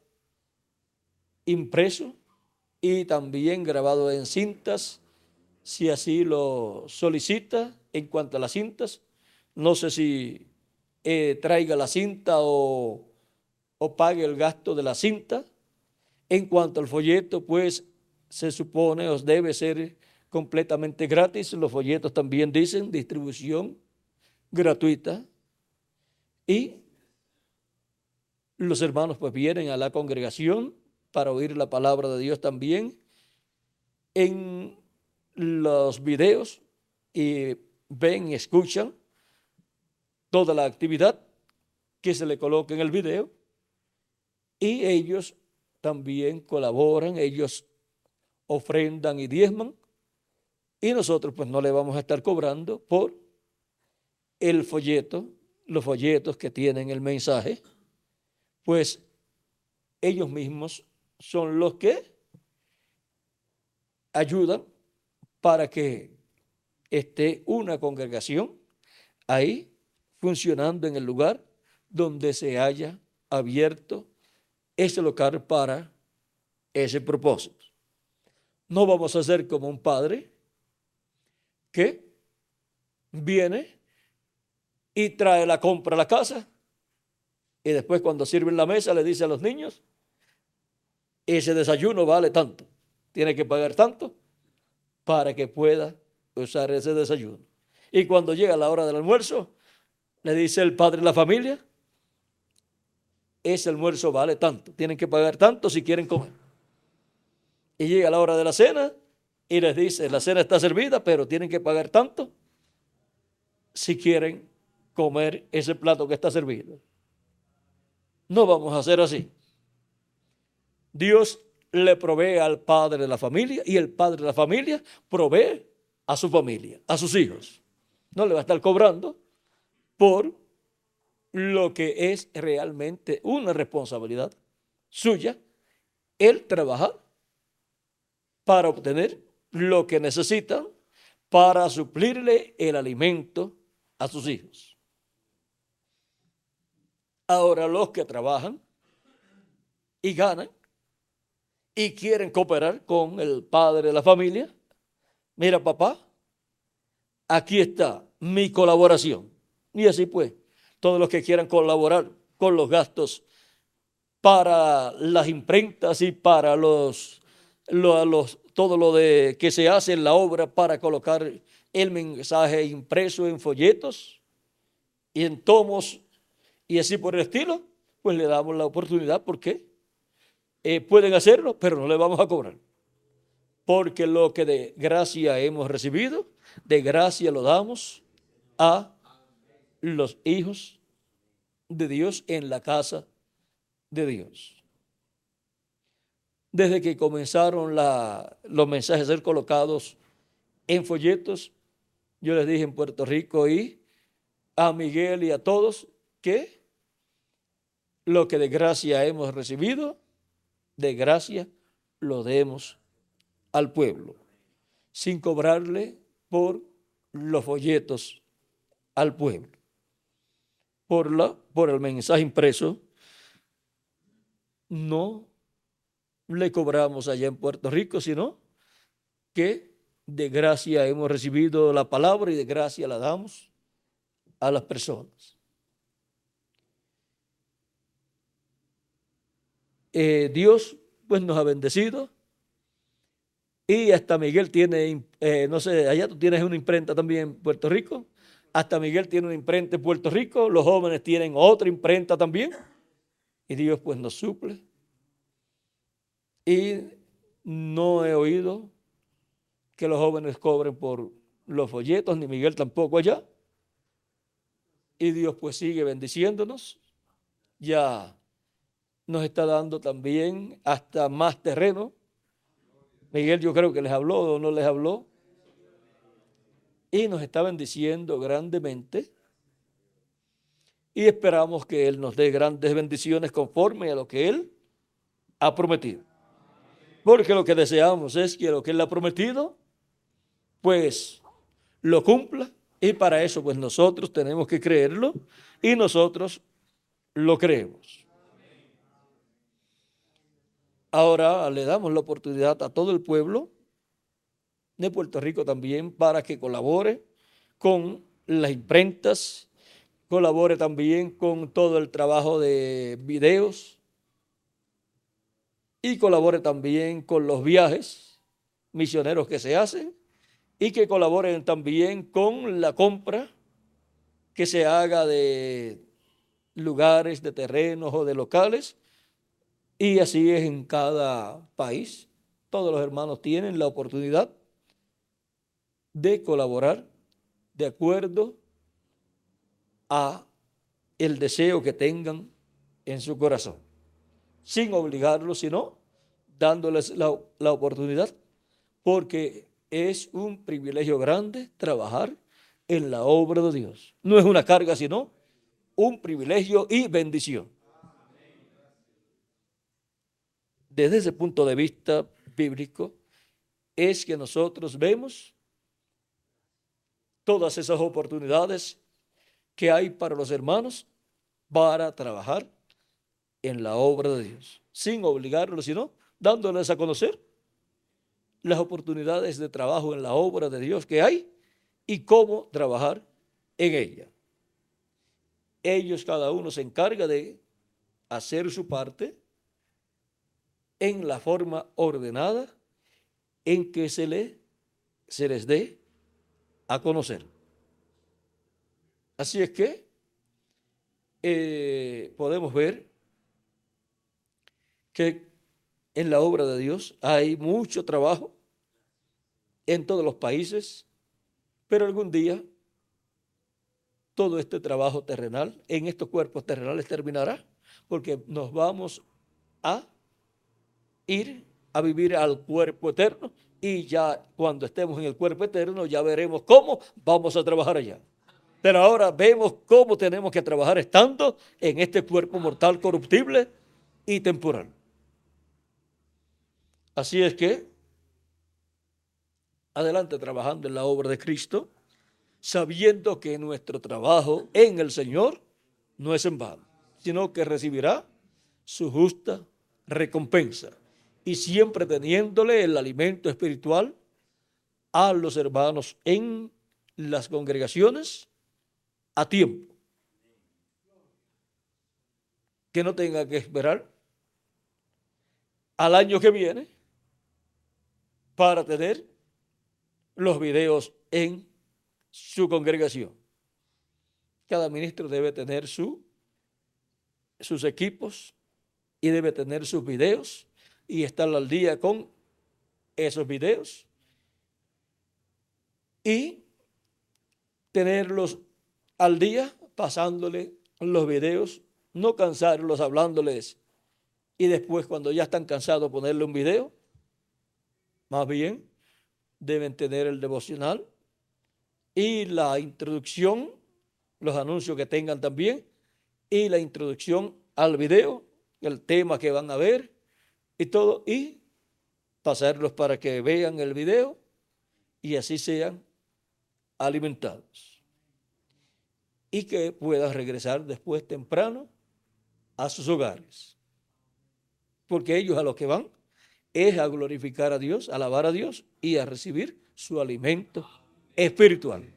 impreso y también grabado en cintas, si así lo solicita. En cuanto a las cintas, no sé si traiga la cinta o pague el gasto de la cinta. En cuanto al folleto, pues se supone o debe ser completamente gratis. Los folletos también dicen distribución gratuita. Y los hermanos pues vienen a la congregación para oír la palabra de Dios también en los videos y ven y escuchan toda la actividad que se le coloca en el video y ellos también colaboran, ellos ofrendan y diezman y nosotros pues no le vamos a estar cobrando por el folleto, los folletos que tienen el mensaje, pues ellos mismos son los que ayudan para que esté una congregación ahí funcionando en el lugar donde se haya abierto ese local para ese propósito. No vamos a ser como un padre que viene y trae la compra a la casa y después cuando sirven la mesa le dice a los niños, ese desayuno vale tanto, tiene que pagar tanto para que pueda usar ese desayuno. Y cuando llega la hora del almuerzo, le dice el padre de la familia, ese almuerzo vale tanto, tienen que pagar tanto si quieren comer. Y llega la hora de la cena y les dice, la cena está servida, pero tienen que pagar tanto si quieren comer ese plato que está servido. No vamos a hacer así. Dios le provee al padre de la familia y el padre de la familia provee a su familia, a sus hijos. No le va a estar cobrando por lo que es realmente una responsabilidad suya, el trabajar para obtener lo que necesitan para suplirle el alimento a sus hijos. Ahora los que trabajan y ganan y quieren cooperar con el padre de la familia, mira papá, aquí está mi colaboración. Y así pues, todos los que quieran colaborar con los gastos para las imprentas y para todo lo de que se hace en la obra para colocar el mensaje impreso en folletos y en tomos y así por el estilo, pues le damos la oportunidad porque pueden hacerlo, pero no le vamos a cobrar. Porque lo que de gracia hemos recibido, de gracia lo damos a los hijos de Dios en la casa de Dios. Desde que comenzaron los mensajes a ser colocados en folletos, yo les dije en Puerto Rico y a Miguel y a todos que lo que de gracia hemos recibido, de gracia lo demos al pueblo, sin cobrarle por los folletos al pueblo. Por el mensaje impreso, no le cobramos allá en Puerto Rico, sino que de gracia hemos recibido la palabra y de gracia la damos a las personas. Dios pues nos ha bendecido y hasta Miguel tiene, no sé, allá tú tienes una imprenta también en Puerto Rico, hasta Miguel tiene una imprenta en Puerto Rico, los jóvenes tienen otra imprenta también y Dios pues nos suple. Y no he oído que los jóvenes cobren por los folletos, ni Miguel tampoco allá. Y Dios pues sigue bendiciéndonos. Ya nos está dando también hasta más terreno. Miguel yo creo que les habló o no les habló. Y nos está bendiciendo grandemente. Y esperamos que Él nos dé grandes bendiciones conforme a lo que Él ha prometido. Porque lo que deseamos es que lo que Él ha prometido, pues lo cumpla. Y para eso, pues nosotros tenemos que creerlo y nosotros lo creemos. Ahora le damos la oportunidad a todo el pueblo de Puerto Rico también para que colabore con las imprentas, colabore también con todo el trabajo de videos y colabore también con los viajes misioneros que se hacen y que colaboren también con la compra que se haga de lugares, de terrenos o de locales. Y así es en cada país. Todos los hermanos tienen la oportunidad de colaborar de acuerdo a el deseo que tengan en su corazón, sin obligarlos, sino dándoles la oportunidad, porque es un privilegio grande trabajar en la obra de Dios. No es una carga, sino un privilegio y bendición. Desde ese punto de vista bíblico, es que nosotros vemos todas esas oportunidades que hay para los hermanos para trabajar en la obra de Dios, sin obligarlos, sino dándoles a conocer las oportunidades de trabajo en la obra de Dios que hay y cómo trabajar en ella. Ellos, cada uno se encarga de hacer su parte en la forma ordenada en que se les dé a conocer. Así es que podemos ver que en la obra de Dios hay mucho trabajo en todos los países, pero algún día todo este trabajo terrenal en estos cuerpos terrenales terminará, porque nos vamos a ir a vivir al cuerpo eterno y ya cuando estemos en el cuerpo eterno ya veremos cómo vamos a trabajar allá. Pero ahora vemos cómo tenemos que trabajar estando en este cuerpo mortal corruptible y temporal. Así es que, adelante trabajando en la obra de Cristo, sabiendo que nuestro trabajo en el Señor no es en vano, sino que recibirá su justa recompensa y siempre teniéndole el alimento espiritual a los hermanos en las congregaciones a tiempo, que no tenga que esperar al año que viene para tener los videos en su congregación. Cada ministro debe tener sus equipos y debe tener sus videos y estar al día con esos videos y tenerlos al día pasándole los videos, no cansarlos hablándoles y después cuando ya están cansados ponerle un video. Más bien deben tener el devocional y la introducción, los anuncios que tengan también y la introducción al video, el tema que van a ver y todo, y pasarlos para que vean el video y así sean alimentados y que puedan regresar después temprano a sus hogares, porque ellos a lo que van es a glorificar a Dios, a alabar a Dios y a recibir su alimento espiritual.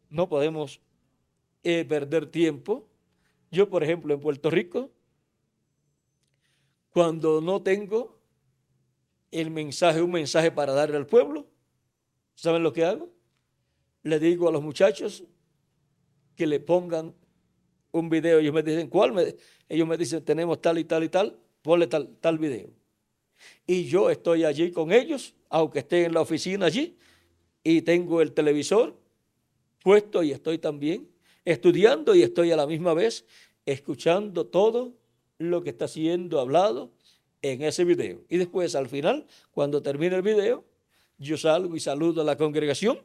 No podemos perder tiempo. Yo, por ejemplo, en Puerto Rico, cuando no tengo un mensaje para darle al pueblo, ¿saben lo que hago? Le digo a los muchachos que le pongan un video, ellos me dicen, ellos me dicen, tenemos tal y tal y tal, ponle tal video. Y yo estoy allí con ellos, aunque esté en la oficina allí, y tengo el televisor puesto y estoy también estudiando y estoy a la misma vez escuchando todo lo que está siendo hablado en ese video. Y después, al final, cuando termine el video, yo salgo y saludo a la congregación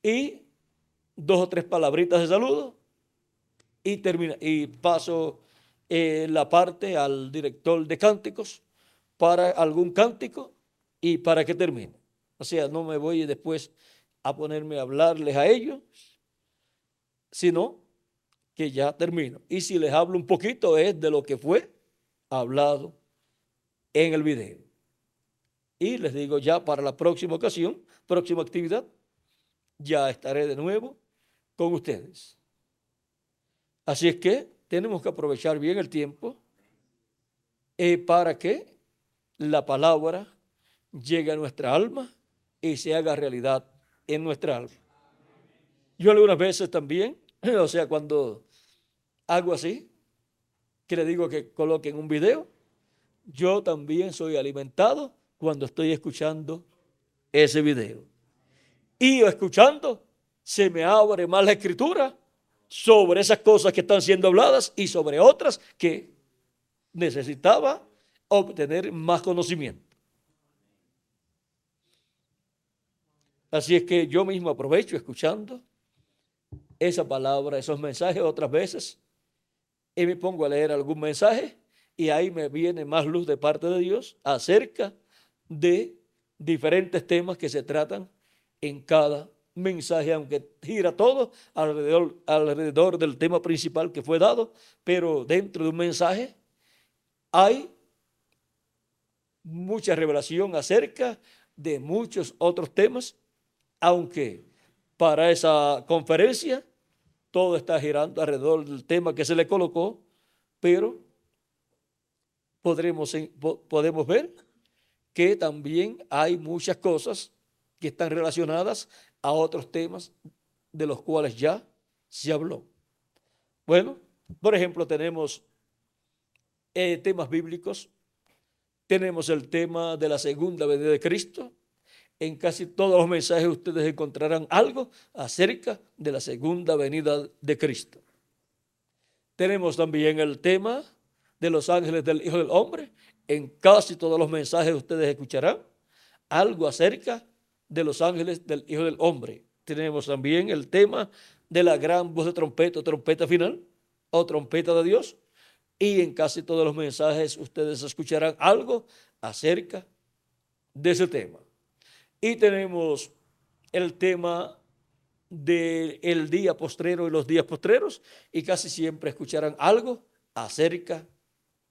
y 2 o 3 palabritas de saludo y paso la parte al director de cánticos para algún cántico y para que termine. O sea, no me voy después a ponerme a hablarles a ellos, sino que ya termino. Y si les hablo un poquito es de lo que fue hablado en el video. Y les digo ya para la próxima ocasión, próxima actividad, ya estaré de nuevo con ustedes. Así es que tenemos que aprovechar bien el tiempo para que la palabra llegue a nuestra alma y se haga realidad en nuestra alma. Yo algunas veces también, o sea, cuando hago así, que le digo que coloquen un video, yo también soy alimentado cuando estoy escuchando ese video. Y escuchando, se me abre más la escritura sobre esas cosas que están siendo habladas y sobre otras que necesitaba obtener más conocimiento. Así es que yo mismo aprovecho escuchando esa palabra, esos mensajes otras veces, y me pongo a leer algún mensaje y ahí me viene más luz de parte de Dios acerca de diferentes temas que se tratan en cada mensaje, aunque gira todo alrededor del tema principal que fue dado, pero dentro de un mensaje hay mucha revelación acerca de muchos otros temas, aunque para esa conferencia todo está girando alrededor del tema que se le colocó, pero podemos ver que también hay muchas cosas que están relacionadas a otros temas de los cuales ya se habló. Bueno, por ejemplo, tenemos temas bíblicos, tenemos el tema de la segunda venida de Cristo. En casi todos los mensajes ustedes encontrarán algo acerca de la segunda venida de Cristo. Tenemos también el tema de los ángeles del Hijo del Hombre. En casi todos los mensajes ustedes escucharán algo acerca de los ángeles del Hijo del Hombre. Tenemos también el tema de la gran voz de trompeta, trompeta final o trompeta de Dios. Y en casi todos los mensajes ustedes escucharán algo acerca de ese tema. Y tenemos el tema del día postrero y los días postreros, y casi siempre escucharán algo acerca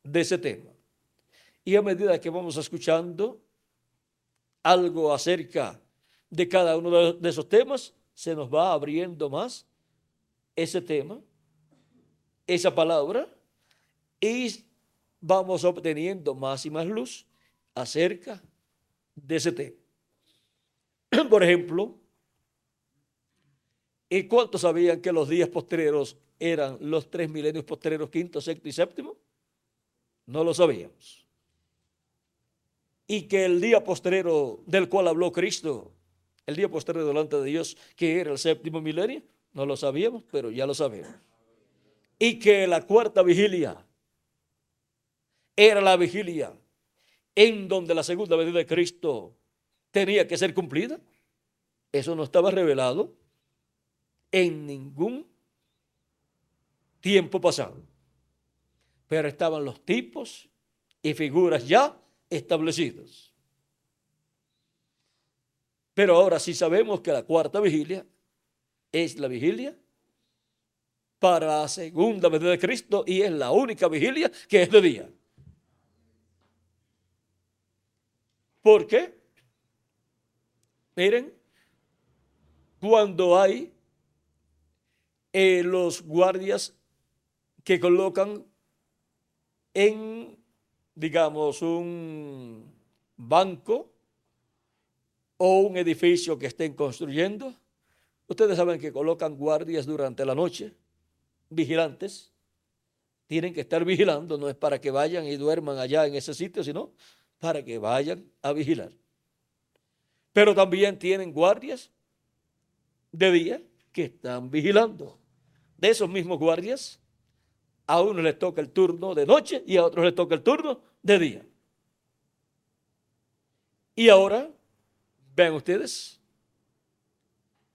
de ese tema. Y a medida que vamos escuchando algo acerca de cada uno de esos temas, se nos va abriendo más ese tema, esa palabra, y vamos obteniendo más y más luz acerca de ese tema. Por ejemplo, ¿y cuántos sabían que los días postreros eran los 3 milenios postreros, quinto, sexto y séptimo? No lo sabíamos. Y que el día postrero del cual habló Cristo, el día postrero delante de Dios, que era el séptimo milenio, no lo sabíamos, pero ya lo sabemos. Y que la cuarta vigilia era la vigilia en donde la segunda venida de Cristo tenía que ser cumplida. Eso no estaba revelado en ningún tiempo pasado, pero estaban los tipos y figuras ya establecidos. Pero ahora sí sabemos que la cuarta vigilia es la vigilia para la segunda venida de Cristo y es la única vigilia que es de día. ¿Por qué? Miren, cuando hay los guardias que colocan en, digamos, un banco o un edificio que estén construyendo, ustedes saben que colocan guardias durante la noche vigilantes, tienen que estar vigilando, no es para que vayan y duerman allá en ese sitio, sino para que vayan a vigilar. Pero también tienen guardias de día que están vigilando. De esos mismos guardias, a unos les toca el turno de noche y a otros les toca el turno de día. Y ahora, vean ustedes,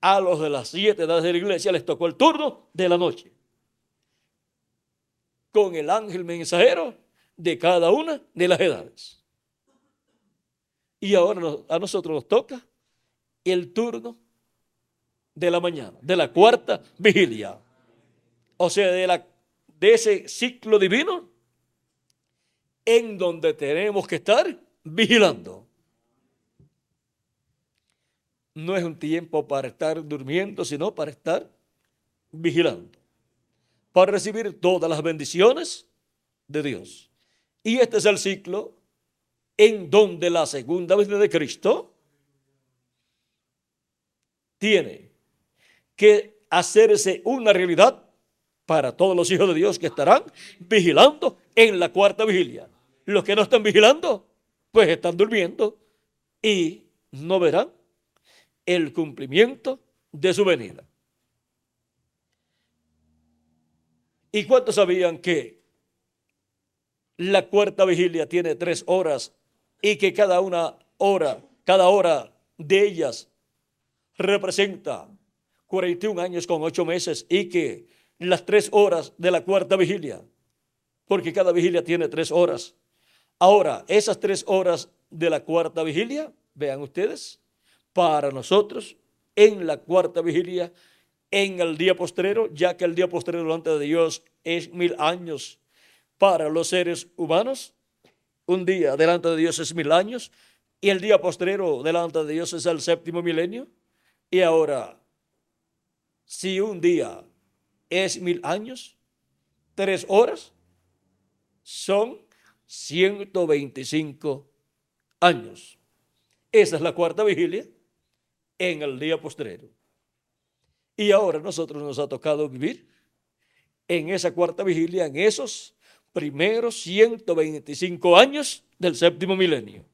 a los de las 7 edades de la iglesia les tocó el turno de la noche, con el ángel mensajero de cada una de las edades. Y ahora a nosotros nos toca el turno de la mañana, de la cuarta vigilia. O sea, de ese ciclo divino en donde tenemos que estar vigilando. No es un tiempo para estar durmiendo, sino para estar vigilando, para recibir todas las bendiciones de Dios. Y este es el ciclo en donde la segunda venida de Cristo tiene que hacerse una realidad para todos los hijos de Dios que estarán vigilando en la cuarta vigilia. Los que no están vigilando, pues están durmiendo y no verán el cumplimiento de su venida. ¿Y cuántos sabían que la cuarta vigilia tiene 3 horas y que cada hora de ellas representa 41 años con 8 meses y que las 3 horas de la cuarta vigilia, porque cada vigilia tiene 3 horas. Ahora, esas 3 horas de la cuarta vigilia, vean ustedes, para nosotros en la cuarta vigilia, en el día postrero, ya que el día postrero delante de Dios es 1000 años para los seres humanos. Un día delante de Dios es 1000 años y el día postrero delante de Dios es el 7º milenio. Y ahora, si un día es 1000 años, 3 horas son 125 años. Esa es la cuarta vigilia en el día postrero. Y ahora nosotros nos ha tocado vivir en esa cuarta vigilia, en esos primeros 125 años del 7º milenio.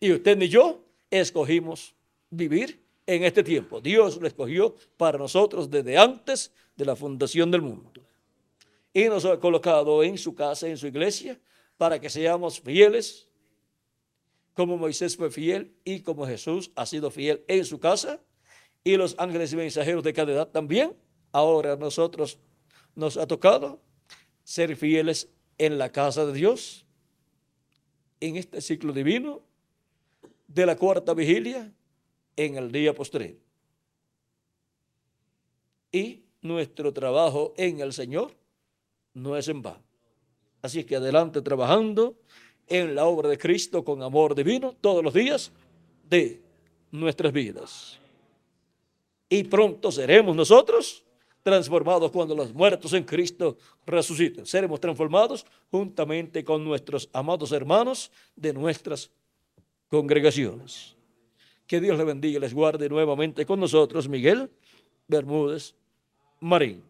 Y usted ni yo escogimos vivir en este tiempo. Dios lo escogió para nosotros desde antes de la fundación del mundo. Y nos ha colocado en su casa, en su iglesia, para que seamos fieles, como Moisés fue fiel y como Jesús ha sido fiel en su casa, y los ángeles y mensajeros de cada edad también. Ahora a nosotros nos ha tocado ser fieles en la casa de Dios, en este ciclo divino de la cuarta vigilia, en el día postrero. Y nuestro trabajo en el Señor no es en vano. Así es que adelante trabajando en la obra de Cristo con amor divino todos los días de nuestras vidas. Y pronto seremos nosotros transformados cuando los muertos en Cristo resuciten. Seremos transformados juntamente con nuestros amados hermanos de nuestras congregaciones. Que Dios les bendiga y les guarde nuevamente con nosotros, Miguel Bermúdez Marín.